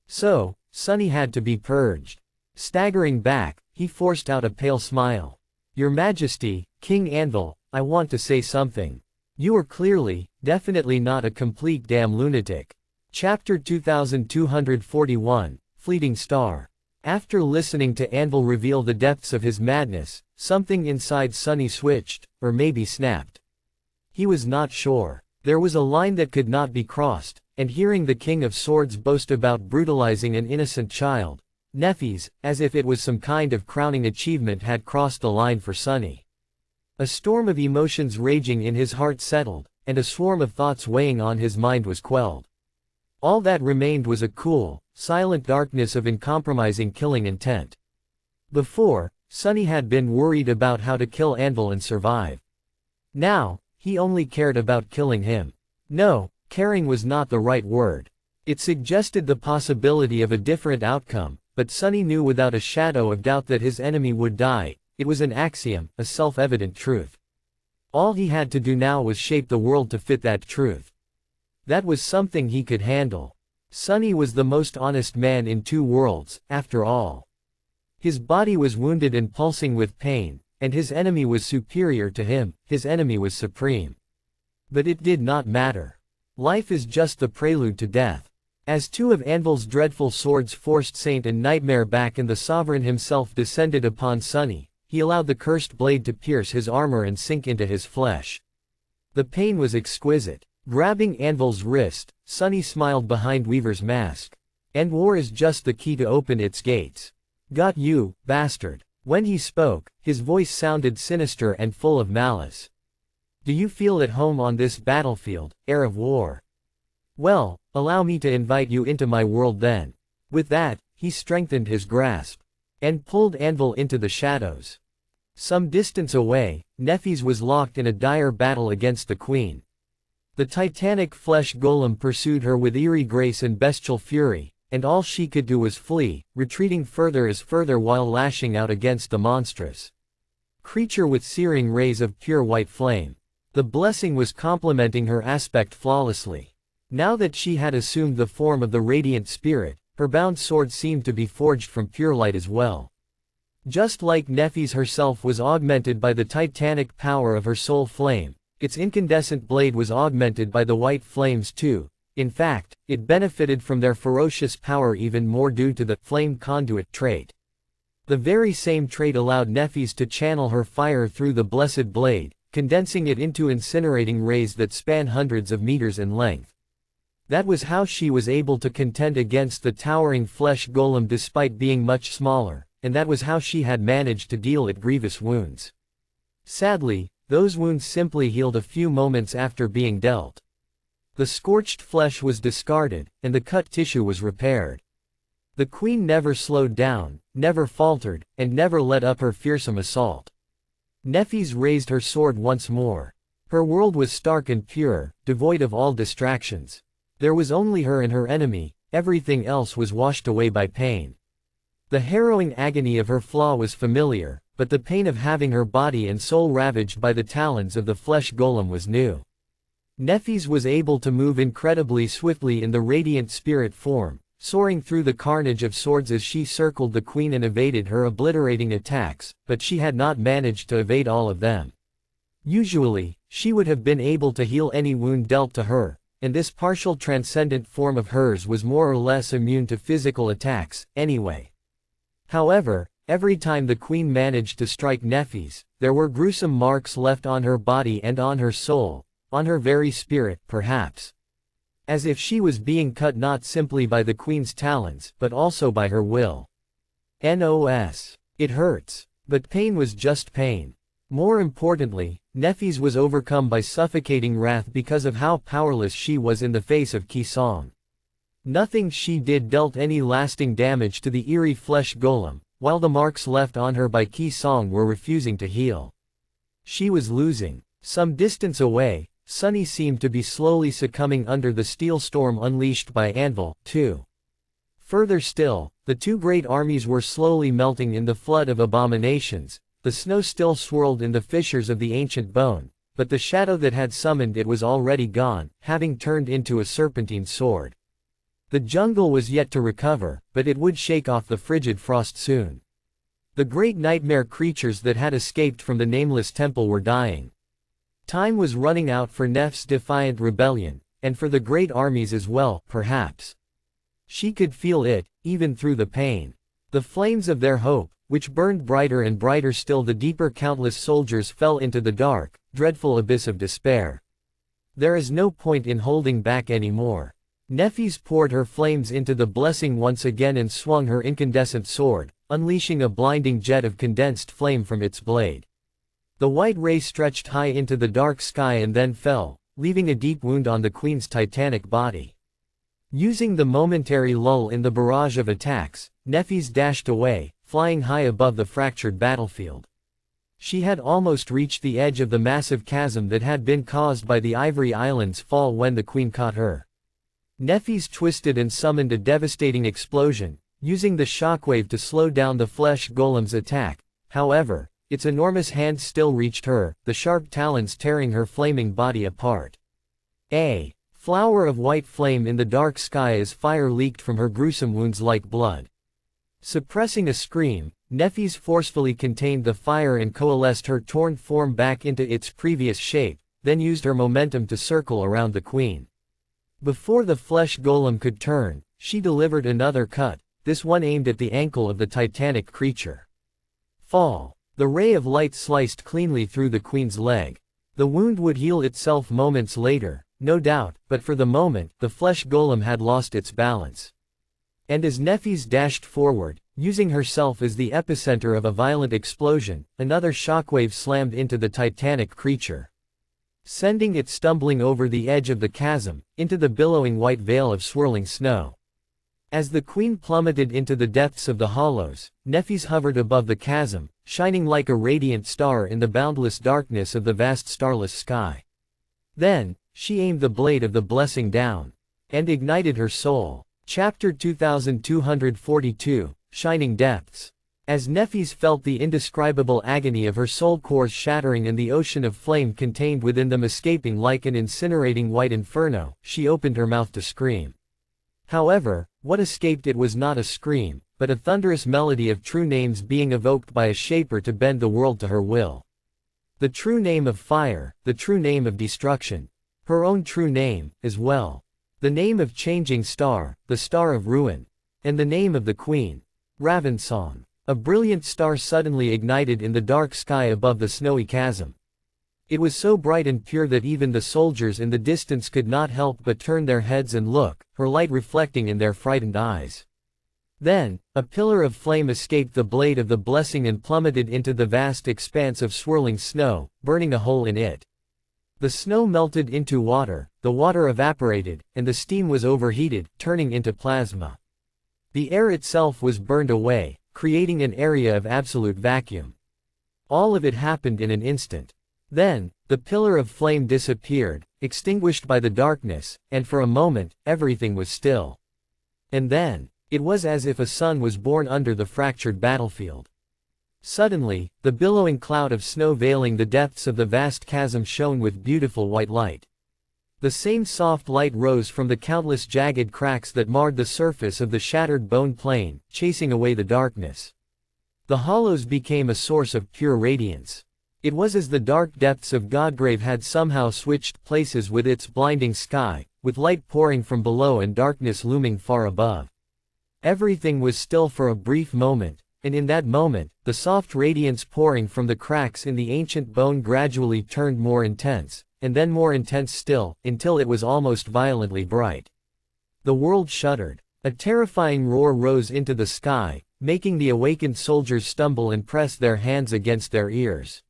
So, Sunny had to be purged. Staggering back, he forced out a pale smile. Your Majesty, King Anvil, I want to say something. You are clearly, definitely not a complete damn lunatic. Chapter 2241, Fleeting Star. After listening to Anvil reveal the depths of his madness, something inside Sunny switched, or maybe snapped. He was not sure. There was a line that could not be crossed, and hearing the King of Swords boast about brutalizing an innocent child, Nephis, as if it was some kind of crowning achievement, had crossed the line for Sunny. A storm of emotions raging in his heart settled, and a swarm of thoughts weighing on his mind was quelled. All that remained was a cool, silent darkness of uncompromising killing intent. Before, Sunny had been worried about how to kill Anvil and survive. Now, he only cared about killing him. No, caring was not the right word. It suggested the possibility of a different outcome, but Sunny knew without a shadow of doubt that his enemy would die. It was an axiom, a self-evident truth. All he had to do now was shape the world to fit that truth. That was something he could handle. Sunny was the most honest man in two worlds, after all. His body was wounded and pulsing with pain, and his enemy was superior to him, his enemy was supreme. But it did not matter. Life is just the prelude to death. As two of Anvil's dreadful swords forced Saint and Nightmare back and the Sovereign himself descended upon Sunny, he allowed the cursed blade to pierce his armor and sink into his flesh. The pain was exquisite. Grabbing Anvil's wrist, Sunny smiled behind Weaver's mask. "And war is just the key to open its gates. Got you, bastard." When he spoke, his voice sounded sinister and full of malice. "Do you feel at home on this battlefield, heir of war? Well, allow me to invite you into my world then." With that, he strengthened his grasp and pulled Anvil into the shadows. Some distance away, Nephis was locked in a dire battle against the queen. The titanic flesh golem pursued her with eerie grace and bestial fury, and all she could do was flee, retreating further while lashing out against the monstrous creature with searing rays of pure white flame. The blessing was complementing her aspect flawlessly. Now that she had assumed the form of the radiant spirit, her bound sword seemed to be forged from pure light as well. Just like Nephis herself was augmented by the titanic power of her soul flame, its incandescent blade was augmented by the white flames too. In fact, it benefited from their ferocious power even more due to the flame conduit trait. The very same trait allowed Nephis to channel her fire through the blessed blade, condensing it into incinerating rays that span hundreds of meters in length. That was how she was able to contend against the towering flesh golem despite being much smaller, and that was how she had managed to deal it grievous wounds. Sadly, those wounds simply healed a few moments after being dealt. The scorched flesh was discarded, and the cut tissue was repaired. The queen never slowed down, never faltered, and never let up her fearsome assault. Nephis raised her sword once more. Her world was stark and pure, devoid of all distractions. There was only her and her enemy, everything else was washed away by pain. The harrowing agony of her flaw was familiar, but the pain of having her body and soul ravaged by the talons of the flesh golem was new. Nephis was able to move incredibly swiftly in the radiant spirit form, soaring through the carnage of swords as she circled the queen and evaded her obliterating attacks, but she had not managed to evade all of them. Usually, she would have been able to heal any wound dealt to her, and this partial transcendent form of hers was more or less immune to physical attacks, anyway. However, every time the queen managed to strike Nephis, there were gruesome marks left on her body and on her soul, on her very spirit, perhaps. As if she was being cut not simply by the queen's talons, but also by her will. Nos. It hurts. But pain was just pain. More importantly, Nephis was overcome by suffocating wrath because of how powerless she was in the face of Qi Song. Nothing she did dealt any lasting damage to the eerie flesh golem, while the marks left on her by Qi Song were refusing to heal. She was losing. Some distance away, Sunny seemed to be slowly succumbing under the steel storm unleashed by Anvil, too. Further still, the two great armies were slowly melting in the flood of abominations. The snow still swirled in the fissures of the ancient bone, but the shadow that had summoned it was already gone, having turned into a serpentine sword. The jungle was yet to recover, but it would shake off the frigid frost soon. The great nightmare creatures that had escaped from the nameless temple were dying. Time was running out for Neph's defiant rebellion, and for the great armies as well, perhaps. She could feel it, even through the pain. The flames of their hope, which burned brighter and brighter still the deeper countless soldiers fell into the dark, dreadful abyss of despair. There is no point in holding back anymore. Nephis poured her flames into the blessing once again and swung her incandescent sword, unleashing a blinding jet of condensed flame from its blade. The white ray stretched high into the dark sky and then fell, leaving a deep wound on the queen's titanic body. Using the momentary lull in the barrage of attacks, Nephis dashed away, flying high above the fractured battlefield. She had almost reached the edge of the massive chasm that had been caused by the Ivory Islands' fall when the queen caught her. Nephis twisted and summoned a devastating explosion, using the shockwave to slow down the flesh golem's attack. However, its enormous hand still reached her, the sharp talons tearing her flaming body apart. A flower of white flame in the dark sky as fire leaked from her gruesome wounds like blood. Suppressing a scream, Nephis forcefully contained the fire and coalesced her torn form back into its previous shape, then used her momentum to circle around the queen. Before the flesh golem could turn, she delivered another cut, this one aimed at the ankle of the titanic creature. Fall. The ray of light sliced cleanly through the queen's leg. The wound would heal itself moments later, no doubt, but for the moment, the flesh golem had lost its balance. And as Nephis dashed forward, using herself as the epicenter of a violent explosion, another shockwave slammed into the titanic creature, sending it stumbling over the edge of the chasm, into the billowing white veil of swirling snow. As the queen plummeted into the depths of the hollows, Nephis hovered above the chasm, shining like a radiant star in the boundless darkness of the vast starless sky. Then, she aimed the blade of the blessing down, and ignited her soul. Chapter 2242, Shining Depths. As Nephis felt the indescribable agony of her soul cores shattering and the ocean of flame contained within them escaping like an incinerating white inferno, she opened her mouth to scream. However, what escaped it was not a scream, but a thunderous melody of true names being evoked by a shaper to bend the world to her will. The true name of fire, the true name of destruction. Her own true name, as well. The name of changing star, the star of ruin. And the name of the queen. Ravensong. A brilliant star suddenly ignited in the dark sky above the snowy chasm. It was so bright and pure that even the soldiers in the distance could not help but turn their heads and look, her light reflecting in their frightened eyes. Then, a pillar of flame escaped the blade of the blessing and plummeted into the vast expanse of swirling snow, burning a hole in it. The snow melted into water, the water evaporated, and the steam was overheated, turning into plasma. The air itself was burned away, creating an area of absolute vacuum. All of it happened in an instant. Then, the pillar of flame disappeared, extinguished by the darkness, and for a moment, everything was still. And then, it was as if a sun was born under the fractured battlefield. Suddenly, the billowing cloud of snow veiling the depths of the vast chasm shone with beautiful white light. The same soft light rose from the countless jagged cracks that marred the surface of the shattered bone plane, chasing away the darkness. The hollows became a source of pure radiance. It was as the dark depths of Godgrave had somehow switched places with its blinding sky, with light pouring from below and darkness looming far above. Everything was still for a brief moment, and in that moment, the soft radiance pouring from the cracks in the ancient bone gradually turned more intense, and then more intense still, until it was almost violently bright. The world shuddered. A terrifying roar rose into the sky, making the awakened soldiers stumble and press their hands against their ears.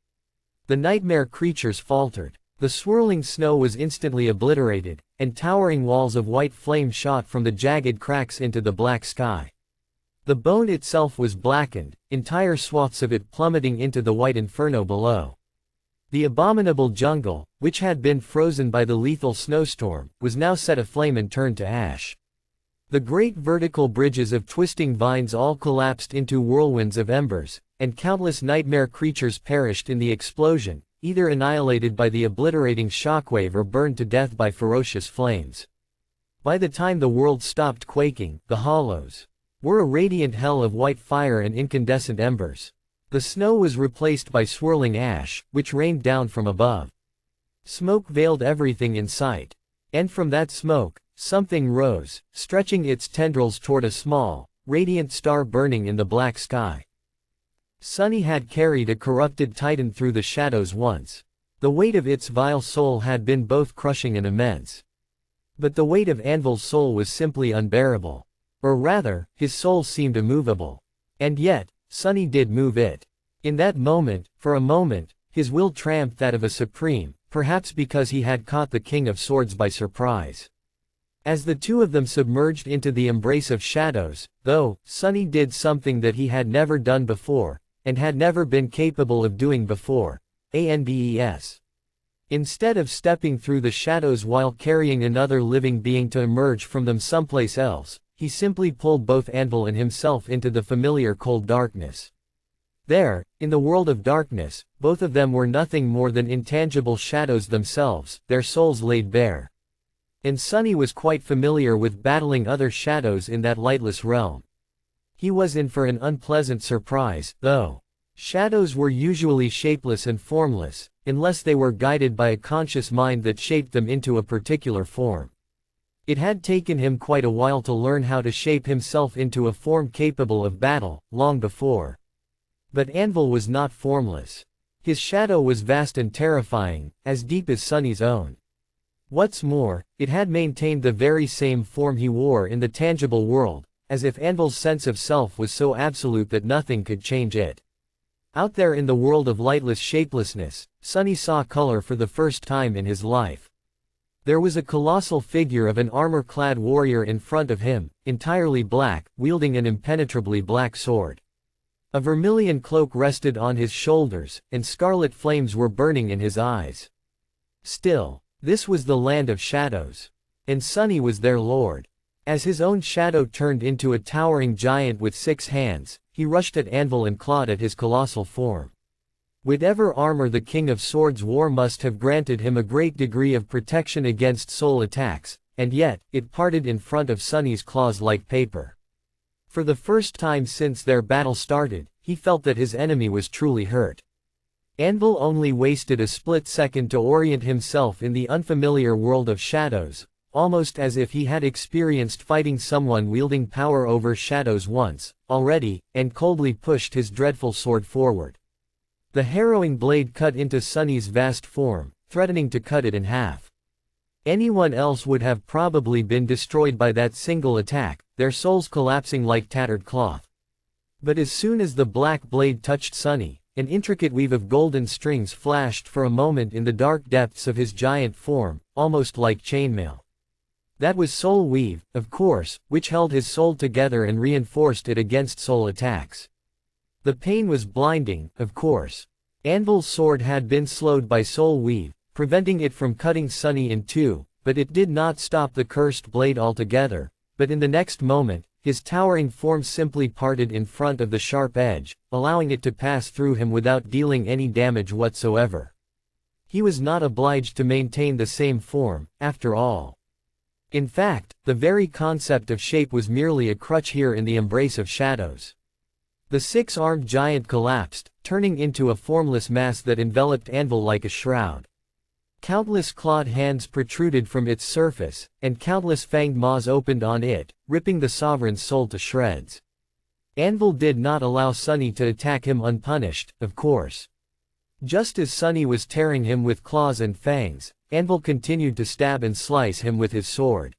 The nightmare creatures faltered. The swirling snow was instantly obliterated, and towering walls of white flame shot from the jagged cracks into the black sky. The bone itself was blackened, entire swaths of it plummeting into the white inferno below. The abominable jungle, which had been frozen by the lethal snowstorm, was now set aflame and turned to ash. The great vertical bridges of twisting vines all collapsed into whirlwinds of embers, and countless nightmare creatures perished in the explosion, either annihilated by the obliterating shockwave or burned to death by ferocious flames. By the time the world stopped quaking, the hollows were a radiant hell of white fire and incandescent embers. The snow was replaced by swirling ash, which rained down from above. Smoke veiled everything in sight. And from that smoke, something rose, stretching its tendrils toward a small, radiant star burning in the black sky. Sunny had carried a corrupted titan through the shadows once. The weight of its vile soul had been both crushing and immense. But the weight of Anvil's soul was simply unbearable. Or rather, his soul seemed immovable. And yet, Sunny did move it. In that moment, for a moment, his will tramped that of a supreme, perhaps because he had caught the King of Swords by surprise. As the two of them submerged into the embrace of shadows, though, Sunny did something that he had never done before, and had never been capable of doing before. ANDES. Instead of stepping through the shadows while carrying another living being to emerge from them someplace else, he simply pulled both Anvil and himself into the familiar cold darkness. There, in the world of darkness, both of them were nothing more than intangible shadows themselves, their souls laid bare. And Sunny was quite familiar with battling other shadows in that lightless realm. He was in for an unpleasant surprise, though. Shadows were usually shapeless and formless, unless they were guided by a conscious mind that shaped them into a particular form. It had taken him quite a while to learn how to shape himself into a form capable of battle, long before. But Anvil was not formless. His shadow was vast and terrifying, as deep as Sunny's own. What's more, it had maintained the very same form he wore in the tangible world, as if Anvil's sense of self was so absolute that nothing could change it. Out there in the world of lightless shapelessness, Sunny saw color for the first time in his life. There was a colossal figure of an armor-clad warrior in front of him, entirely black, wielding an impenetrably black sword. A vermilion cloak rested on his shoulders, and scarlet flames were burning in his eyes. Still, this was the land of shadows. And Sunny was their lord. As his own shadow turned into a towering giant with 6 hands, he rushed at Anvil and clawed at his colossal form. Whatever armor the King of Swords wore must have granted him a great degree of protection against soul attacks, and yet, it parted in front of Sunny's claws like paper. For the first time since their battle started, he felt that his enemy was truly hurt. Anvil only wasted a split second to orient himself in the unfamiliar world of shadows, almost as if he had experienced fighting someone wielding power over shadows once, already, and coldly pushed his dreadful sword forward. The harrowing blade cut into Sunny's vast form, threatening to cut it in half. Anyone else would have probably been destroyed by that single attack, their souls collapsing like tattered cloth. But as soon as the black blade touched Sunny, an intricate weave of golden strings flashed for a moment in the dark depths of his giant form, almost like chainmail. That was soul weave, of course, which held his soul together and reinforced it against soul attacks. The pain was blinding, of course. Anvil's sword had been slowed by soul weave, preventing it from cutting Sunny in two, but it did not stop the cursed blade altogether. But in the next moment, his towering form simply parted in front of the sharp edge, allowing it to pass through him without dealing any damage whatsoever. He was not obliged to maintain the same form, after all. In fact, the very concept of shape was merely a crutch here in the embrace of shadows. The 6-armed giant collapsed, turning into a formless mass that enveloped Anvil like a shroud. Countless clawed hands protruded from its surface, and countless fanged maws opened on it, ripping the sovereign's soul to shreds. Anvil did not allow Sunny to attack him unpunished, of course. Just as Sunny was tearing him with claws and fangs, Anvil continued to stab and slice him with his sword.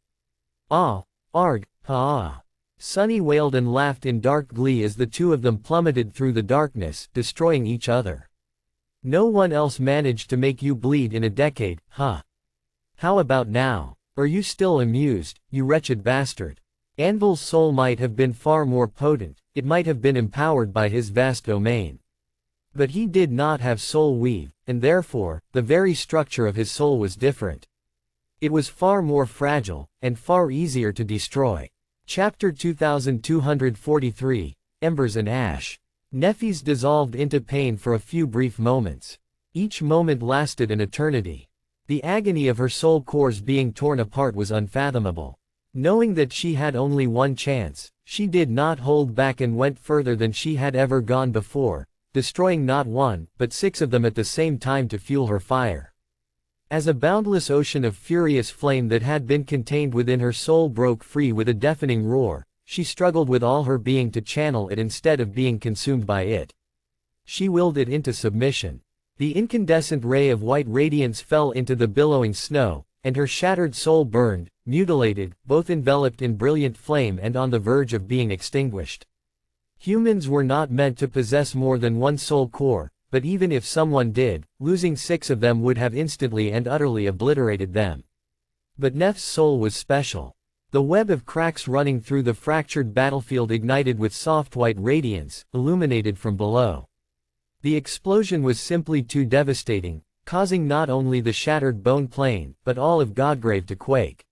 Ah! Arg! Ha! Sunny wailed and laughed in dark glee as the two of them plummeted through the darkness, destroying each other. No one else managed to make you bleed in a decade, huh? How about now? Are you still amused, you wretched bastard? Anvil's soul might have been far more potent, it might have been empowered by his vast domain. But he did not have soul weave, and therefore, the very structure of his soul was different. It was far more fragile, and far easier to destroy. Chapter 2243, Embers and Ash. Neffy's dissolved into pain for a few brief moments. Each moment lasted an eternity. The agony of her soul cores being torn apart was unfathomable. Knowing that she had only one chance, she did not hold back and went further than she had ever gone before, destroying not one, but 6 of them at the same time to fuel her fire. As a boundless ocean of furious flame that had been contained within her soul broke free with a deafening roar, she struggled with all her being to channel it instead of being consumed by it. She willed it into submission. The incandescent ray of white radiance fell into the billowing snow, and her shattered soul burned, mutilated, both enveloped in brilliant flame and on the verge of being extinguished. Humans were not meant to possess more than one soul core, but even if someone did, losing 6 of them would have instantly and utterly obliterated them. But Neff's soul was special. The web of cracks running through the fractured battlefield ignited with soft white radiance, illuminated from below. The explosion was simply too devastating, causing not only the shattered bone plane, but all of Godgrave to quake.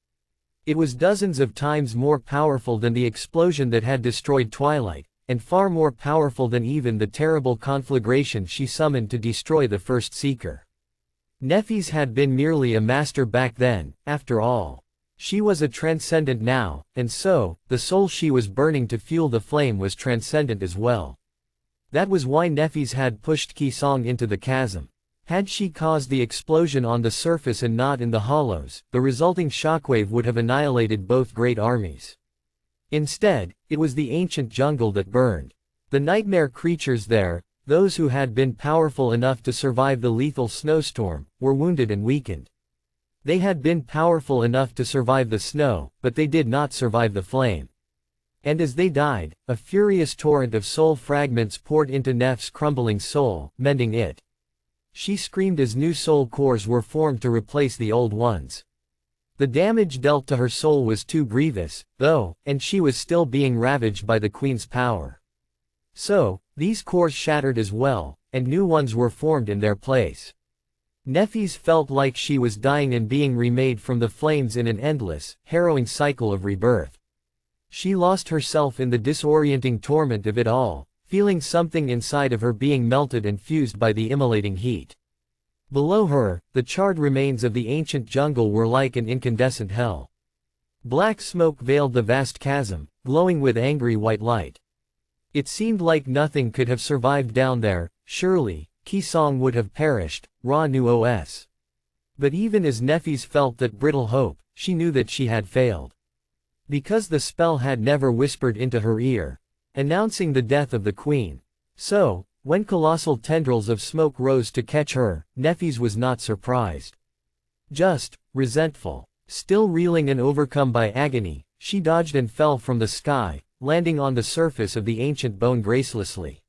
It was dozens of times more powerful than the explosion that had destroyed Twilight, and far more powerful than even the terrible conflagration she summoned to destroy the first Seeker. Neffy's had been merely a master back then, after all. She was a transcendent now, and so, the soul she was burning to fuel the flame was transcendent as well. That was why Neffy's had pushed Kisong into the chasm. Had she caused the explosion on the surface and not in the hollows, the resulting shockwave would have annihilated both great armies. Instead, it was the ancient jungle that burned. The nightmare creatures there, those who had been powerful enough to survive the lethal snowstorm, were wounded and weakened. They had been powerful enough to survive the snow, but they did not survive the flame. And as they died, a furious torrent of soul fragments poured into Neff's crumbling soul, mending it. She screamed as new soul cores were formed to replace the old ones. The damage dealt to her soul was too grievous, though, and she was still being ravaged by the Queen's power. So, these cores shattered as well, and new ones were formed in their place. Neffis felt like she was dying and being remade from the flames in an endless, harrowing cycle of rebirth. She lost herself in the disorienting torment of it all, feeling something inside of her being melted and fused by the immolating heat. Below her, the charred remains of the ancient jungle were like an incandescent hell. Black smoke veiled the vast chasm, glowing with angry white light. It seemed like nothing could have survived down there. Surely, Kisong would have perished, Ra knew os. But even as Neffis felt that brittle hope, she knew that she had failed. Because the spell had never whispered into her ear, announcing the death of the Queen. So, when colossal tendrils of smoke rose to catch her, Neffis was not surprised. Just, resentful. Still reeling and overcome by agony, she dodged and fell from the sky, landing on the surface of the ancient bone gracelessly.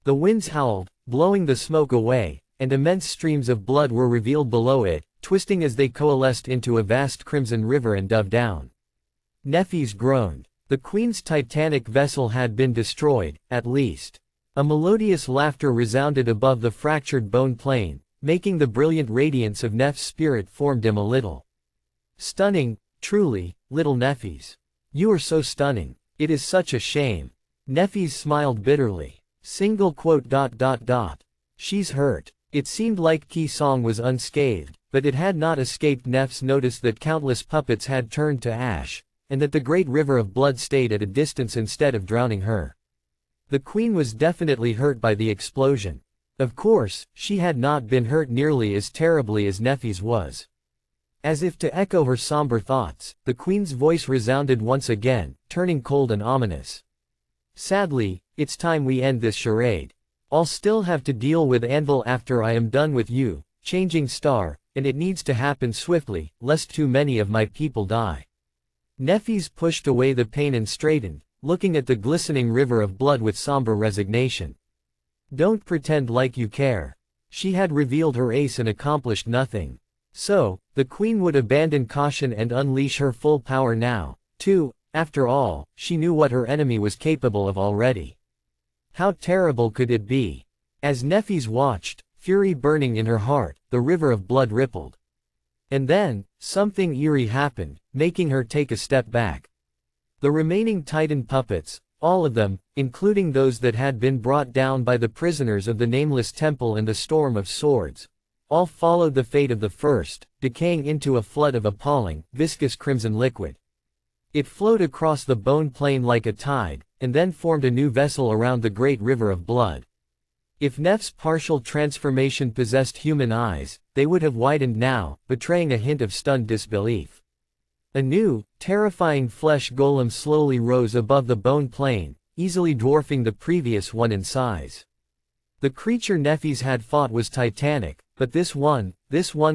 The winds howled, blowing the smoke away, and immense streams of blood were revealed below it, twisting as they coalesced into a vast crimson river and dove down. Neffis groaned. The Queen's titanic vessel had been destroyed, at least. A melodious laughter resounded above the fractured bone plane, making the brilliant radiance of Neff's spirit form dim a little. Stunning, truly, little Neffis. You are so stunning. It is such a shame. Neffis smiled bitterly. She's hurt. It seemed like Kisong was unscathed, but it had not escaped Neff's notice that countless puppets had turned to ash, and that the great river of blood stayed at a distance instead of drowning her. The Queen was definitely hurt by the explosion. Of course, she had not been hurt nearly as terribly as Neffis was. As if to echo her somber thoughts, the Queen's voice resounded once again, turning cold and ominous. Sadly, it's time we end this charade. I'll still have to deal with Anvil after I am done with you, Changing Star, and it needs to happen swiftly, lest too many of my people die. Neffis pushed away the pain and straightened, looking at the glistening river of blood with somber resignation. Don't pretend like you care. She had revealed her ace and accomplished nothing. So, the Queen would abandon caution and unleash her full power now, too. After all, she knew what her enemy was capable of already. How terrible could it be? As Neffis watched, fury burning in her heart, the river of blood rippled. And then, something eerie happened, making her take a step back. The remaining Titan puppets, all of them, including those that had been brought down by the prisoners of the Nameless Temple and the Storm of Swords, all followed the fate of the first, decaying into a flood of appalling, viscous crimson liquid. It flowed across the bone plain like a tide, and then formed a new vessel around the great river of blood. If Neff's partial transformation possessed human eyes, they would have widened now, betraying a hint of stunned disbelief. A new, terrifying flesh golem slowly rose above the bone plain, easily dwarfing the previous one in size. The creature Neffis had fought was titanic, but this one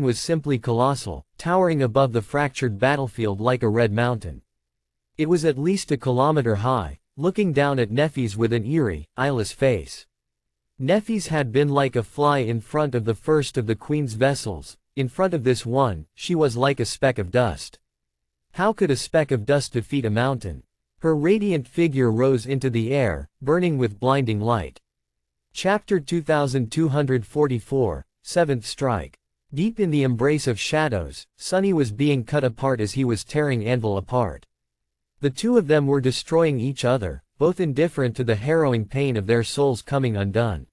was simply colossal, towering above the fractured battlefield like a red mountain. It was at least a kilometer high, looking down at Neffis with an eerie, eyeless face. Neffis had been like a fly in front of the first of the Queen's vessels. In front of this one, she was like a speck of dust. How could a speck of dust defeat a mountain? Her radiant figure rose into the air, burning with blinding light. Chapter 2244, Seventh Strike. Deep in the embrace of shadows, Sunny was being cut apart as he was tearing Anvil apart. The two of them were destroying each other, both indifferent to the harrowing pain of their souls coming undone.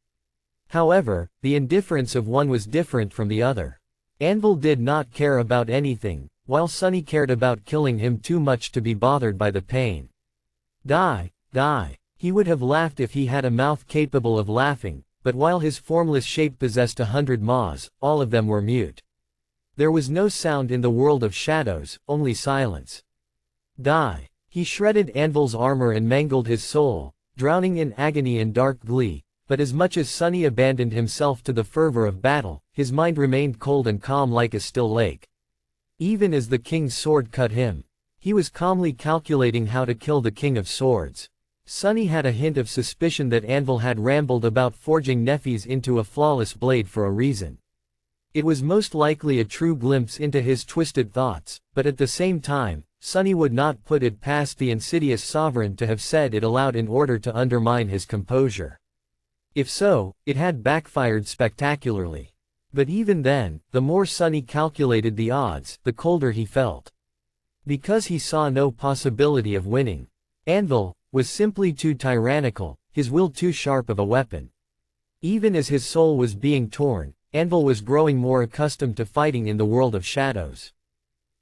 However, the indifference of one was different from the other. Anvil did not care about anything, while Sunny cared about killing him too much to be bothered by the pain. Die, die. He would have laughed if he had a mouth capable of laughing, but while his formless shape possessed 100 maws, all of them were mute. There was no sound in the world of shadows, only silence. Die. He shredded Anvil's armor and mangled his soul, drowning in agony and dark glee, but as much as Sunny abandoned himself to the fervor of battle, his mind remained cold and calm like a still lake. Even as the king's sword cut him, he was calmly calculating how to kill the King of Swords. Sunny had a hint of suspicion that Anvil had rambled about forging Nephis into a flawless blade for a reason. It was most likely a true glimpse into his twisted thoughts, but at the same time, Sunny would not put it past the insidious sovereign to have said it aloud in order to undermine his composure. If so, it had backfired spectacularly. But even then, the more Sunny calculated the odds, the colder he felt. Because he saw no possibility of winning. Anvil was simply too tyrannical, his will too sharp of a weapon. Even as his soul was being torn, Anvil was growing more accustomed to fighting in the world of shadows.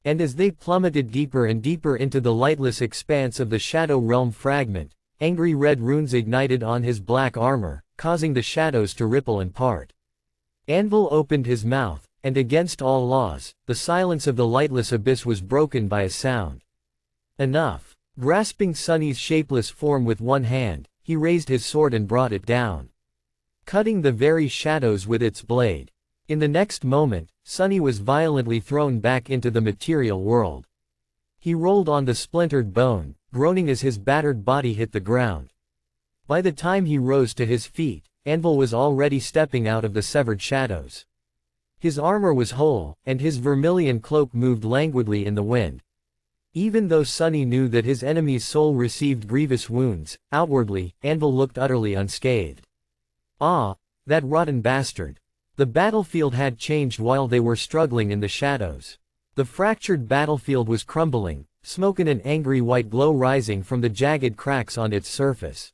And as they plummeted deeper and deeper into the lightless expanse of the Shadow Realm fragment, angry red runes ignited on his black armor, causing the shadows to ripple and part. Anvil opened his mouth, and against all laws, the silence of the lightless abyss was broken by a sound. Enough. Grasping Sunny's shapeless form with one hand, he raised his sword and brought it down, cutting the very shadows with its blade. In the next moment, Sunny was violently thrown back into the material world. He rolled on the splintered bone, groaning as his battered body hit the ground. By the time he rose to his feet, Anvil was already stepping out of the severed shadows. His armor was whole, and his vermilion cloak moved languidly in the wind. Even though Sunny knew that his enemy's soul received grievous wounds, outwardly, Anvil looked utterly unscathed. Ah, that rotten bastard. The battlefield had changed while they were struggling in the shadows. The fractured battlefield was crumbling, smoke and an angry white glow rising from the jagged cracks on its surface.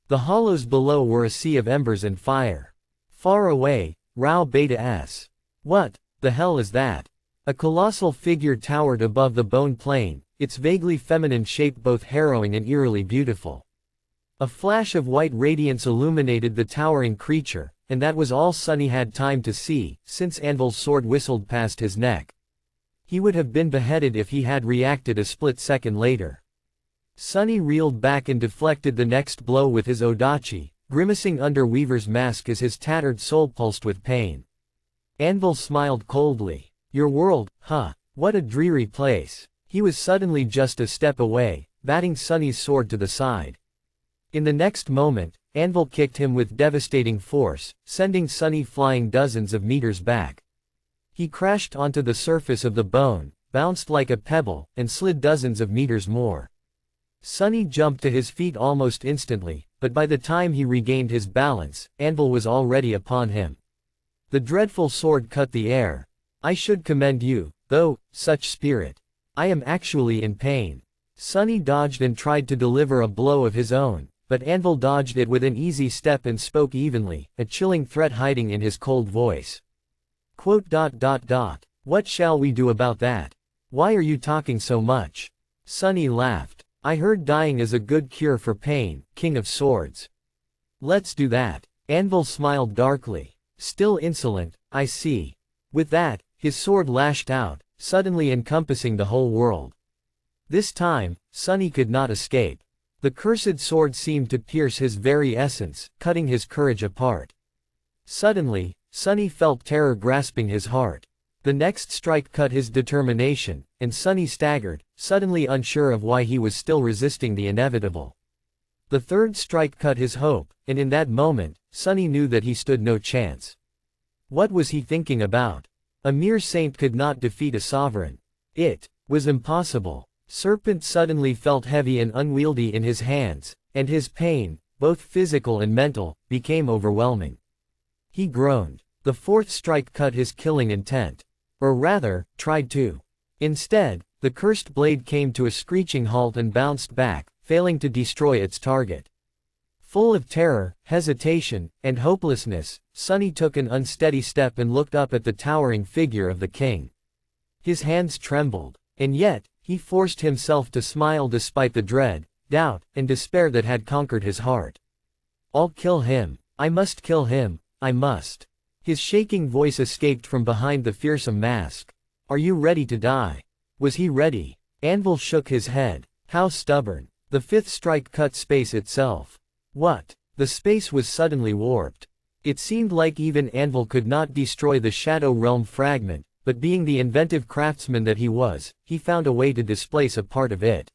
The hollows below were a sea of embers and fire. Far away, Rao Beta S. What the hell is that? A colossal figure towered above the bone plain, its vaguely feminine shape both harrowing and eerily beautiful. A flash of white radiance illuminated the towering creature, and that was all Sunny had time to see, since Anvil's sword whistled past his neck. He would have been beheaded if he had reacted a split second later. Sunny reeled back and deflected the next blow with his odachi, grimacing under Weaver's mask as his tattered soul pulsed with pain. Anvil smiled coldly. Your world, huh? What a dreary place. He was suddenly just a step away, batting Sunny's sword to the side. In the next moment, Anvil kicked him with devastating force, sending Sunny flying dozens of meters back. He crashed onto the surface of the bone, bounced like a pebble, and slid dozens of meters more. Sunny jumped to his feet almost instantly, but by the time he regained his balance, Anvil was already upon him. The dreadful sword cut the air. I should commend you, though, such spirit. I am actually in pain. Sunny dodged and tried to deliver a blow of his own, but Anvil dodged it with an easy step and spoke evenly, a chilling threat hiding in his cold voice. What shall we do about that? Why are you talking so much? Sunny laughed. I heard dying is a good cure for pain, King of Swords. Let's do that. Anvil smiled darkly. Still insolent, I see. With that, his sword lashed out, suddenly encompassing the whole world. This time, Sunny could not escape. The cursed sword seemed to pierce his very essence, cutting his courage apart. Suddenly, Sunny felt terror grasping his heart. The next strike cut his determination, and Sunny staggered, suddenly unsure of why he was still resisting the inevitable. The third strike cut his hope, and in that moment, Sunny knew that he stood no chance. What was he thinking about? A mere saint could not defeat a sovereign. It was impossible. Serpent suddenly felt heavy and unwieldy in his hands, and his pain, both physical and mental, became overwhelming. He groaned. The fourth strike cut his killing intent. Or rather, tried to. Instead, the cursed blade came to a screeching halt and bounced back, failing to destroy its target. Full of terror, hesitation, and hopelessness, Sunny took an unsteady step and looked up at the towering figure of the king. His hands trembled, and yet, he forced himself to smile despite the dread, doubt, and despair that had conquered his heart. I'll kill him. I must kill him. I must. His shaking voice escaped from behind the fearsome mask. Are you ready to die? Was he ready? Anvil shook his head. How stubborn. The fifth strike cut space itself. What? The space was suddenly warped. It seemed like even Anvil could not destroy the Shadow Realm fragment, but being the inventive craftsman that he was, he found a way to displace a part of it.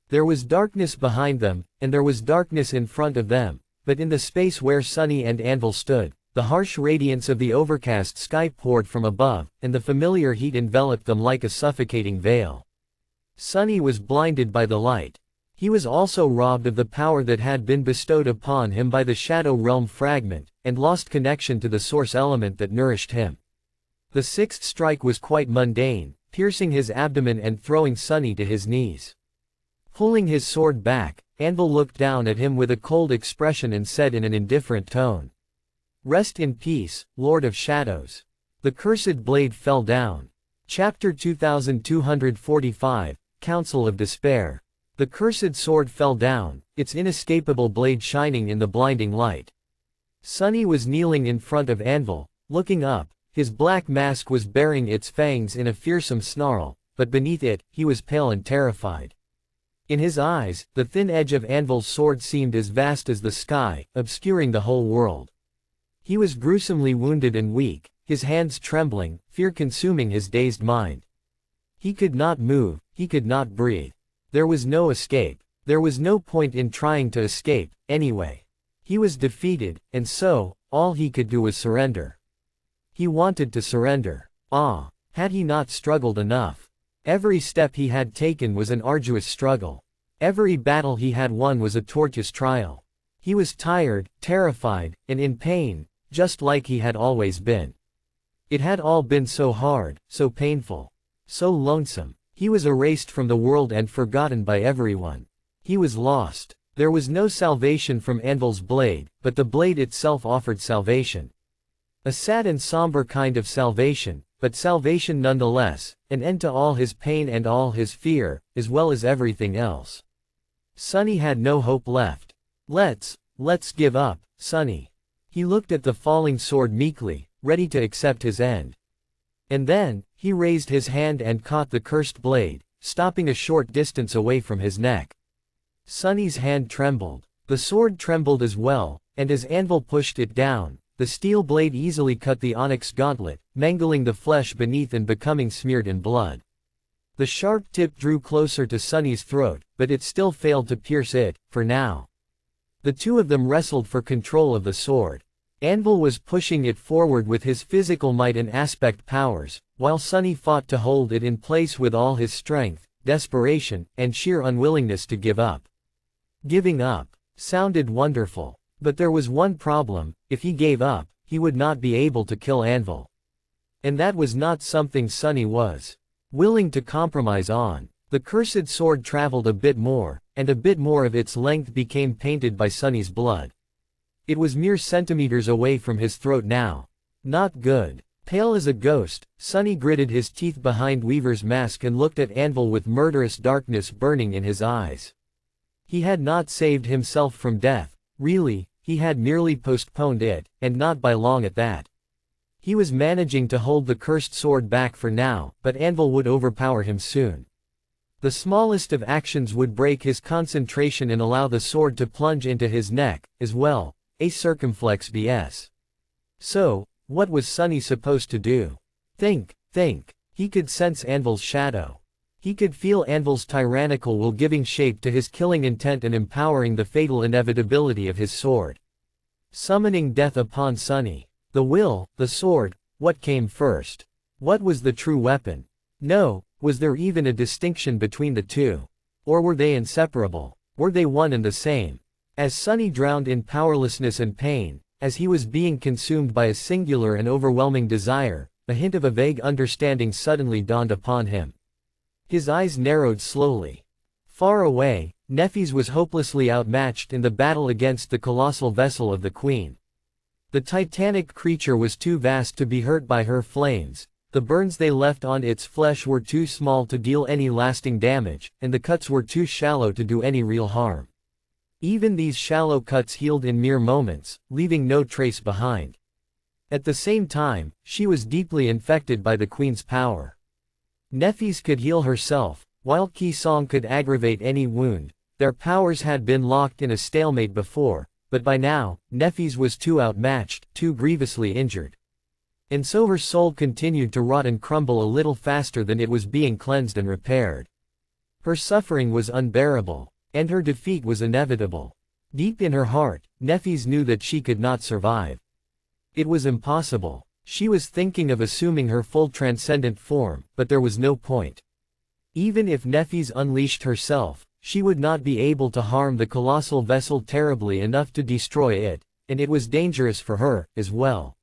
There was darkness behind them, and there was darkness in front of them, but in the space where Sunny and Anvil stood, the harsh radiance of the overcast sky poured from above, and the familiar heat enveloped them like a suffocating veil. Sunny was blinded by the light. He was also robbed of the power that had been bestowed upon him by the Shadow Realm fragment, and lost connection to the source element that nourished him. The sixth strike was quite mundane, piercing his abdomen and throwing Sunny to his knees. Pulling his sword back, Anvil looked down at him with a cold expression and said in an indifferent tone, "Rest in peace, Lord of Shadows." The cursed blade fell down. Chapter 2245, Council of Despair. The cursed sword fell down, its inescapable blade shining in the blinding light. Sunny was kneeling in front of Anvil, looking up. His black mask was baring its fangs in a fearsome snarl, but beneath it, he was pale and terrified. In his eyes, the thin edge of Anvil's sword seemed as vast as the sky, obscuring the whole world. He was gruesomely wounded and weak, his hands trembling, fear consuming his dazed mind. He could not move, he could not breathe. There was no escape. There was no point in trying to escape, anyway. He was defeated, and so, all he could do was surrender. He wanted to surrender. Had he not struggled enough? Every step he had taken was an arduous struggle. Every battle he had won was a tortuous trial. He was tired, terrified, and in pain, just like he had always been. It had all been so hard, so painful, so lonesome. He was erased from the world and forgotten by everyone. He was lost. There was no salvation from Anvil's blade, but the blade itself offered salvation. A sad and somber kind of salvation, but salvation nonetheless, an end to all his pain and all his fear, as well as everything else. Sunny had no hope left. Let's give up, Sunny. He looked at the falling sword meekly, ready to accept his end. And then, he raised his hand and caught the cursed blade, stopping a short distance away from his neck. Sunny's hand trembled. The sword trembled as well, and as Anvil pushed it down, the steel blade easily cut the onyx gauntlet, mangling the flesh beneath and becoming smeared in blood. The sharp tip drew closer to Sunny's throat, but it still failed to pierce it, for now. The two of them wrestled for control of the sword. Anvil was pushing it forward with his physical might and aspect powers, while Sunny fought to hold it in place with all his strength, desperation, and sheer unwillingness to give up. Giving up sounded wonderful. But there was one problem: if he gave up, he would not be able to kill Anvil. And that was not something Sunny was willing to compromise on. The cursed sword traveled a bit more, and a bit more of its length became painted by Sunny's blood. It was mere centimeters away from his throat now. Not good. Pale as a ghost, Sunny gritted his teeth behind Weaver's mask and looked at Anvil with murderous darkness burning in his eyes. He had not saved himself from death. Really, he had merely postponed it, and not by long at that. He was managing to hold the cursed sword back for now, but Anvil would overpower him soon. The smallest of actions would break his concentration and allow the sword to plunge into his neck, as well, a circumflex BS. So, what was Sunny supposed to do? Think. He could sense Anvil's shadow. He could feel Anvil's tyrannical will giving shape to his killing intent and empowering the fatal inevitability of his sword. Summoning death upon Sunny. The will, the sword, what came first? What was the true weapon? No, was there even a distinction between the two? Or were they inseparable? Were they one and the same? As Sunny drowned in powerlessness and pain, as he was being consumed by a singular and overwhelming desire, a hint of a vague understanding suddenly dawned upon him. His eyes narrowed slowly. Far away, Nephis was hopelessly outmatched in the battle against the colossal vessel of the Queen. The titanic creature was too vast to be hurt by her flames, the burns they left on its flesh were too small to deal any lasting damage, and the cuts were too shallow to do any real harm. Even these shallow cuts healed in mere moments, leaving no trace behind. At the same time, she was deeply infected by the Queen's power. Nephis could heal herself, while Ki Song could aggravate any wound. Their powers had been locked in a stalemate before, but by now, Nephis was too outmatched, too grievously injured. And so her soul continued to rot and crumble a little faster than it was being cleansed and repaired. Her suffering was unbearable, and her defeat was inevitable. Deep in her heart, Nephis knew that she could not survive. It was impossible. She was thinking of assuming her full transcendent form, but there was no point. Even if Nephis unleashed herself, she would not be able to harm the colossal vessel terribly enough to destroy it, and it was dangerous for her, as well.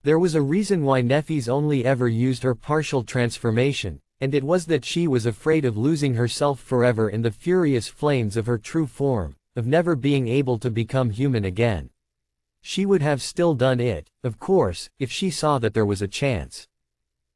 There was a reason why Nephis only ever used her partial transformation, and it was that she was afraid of losing herself forever in the furious flames of her true form, of never being able to become human again. She would have still done it, of course, if she saw that there was a chance.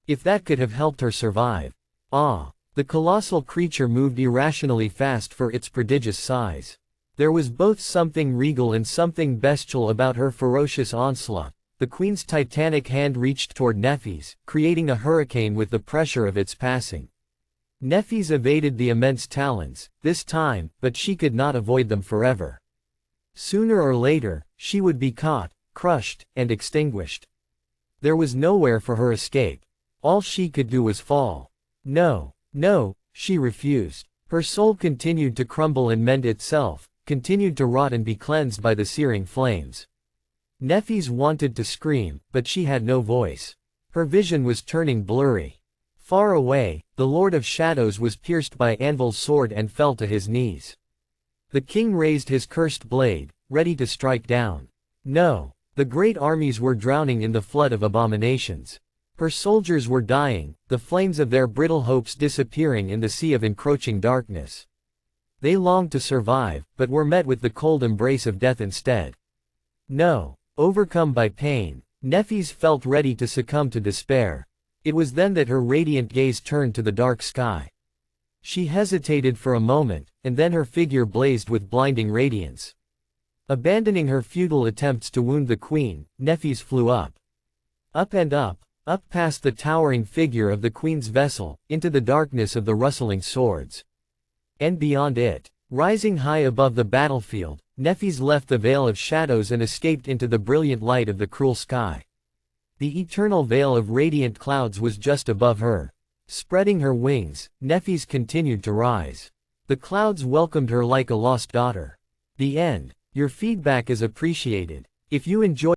If that could have helped her survive. Ah! The colossal creature moved irrationally fast for its prodigious size. There was both something regal and something bestial about her ferocious onslaught. The queen's titanic hand reached toward Nephis, creating a hurricane with the pressure of its passing. Nephis evaded the immense talons, this time, but she could not avoid them forever. Sooner or later, she would be caught, crushed, and extinguished. There was nowhere for her escape. All she could do was fall. No, no, she refused. Her soul continued to crumble and mend itself, continued to rot and be cleansed by the searing flames. Nephis wanted to scream, but she had no voice. Her vision was turning blurry. Far away, the Lord of Shadows was pierced by Anvil's sword and fell to his knees. The king raised his cursed blade, ready to strike down. No, the great armies were drowning in the flood of abominations. Her soldiers were dying, the flames of their brittle hopes disappearing in the sea of encroaching darkness. They longed to survive, but were met with the cold embrace of death instead. No. Overcome by pain, Nephis felt ready to succumb to despair. It was then that her radiant gaze turned to the dark sky. She hesitated for a moment, and then her figure blazed with blinding radiance. Abandoning her futile attempts to wound the queen, Nephis flew up. Up and up past the towering figure of the queen's vessel, into the darkness of the rustling swords. And beyond it, rising high above the battlefield, Nephis left the veil of shadows and escaped into the brilliant light of the cruel sky. The eternal veil of radiant clouds was just above her. Spreading her wings, Nephis continued to rise. The clouds welcomed her like a lost daughter. The end. Your feedback is appreciated. If you enjoy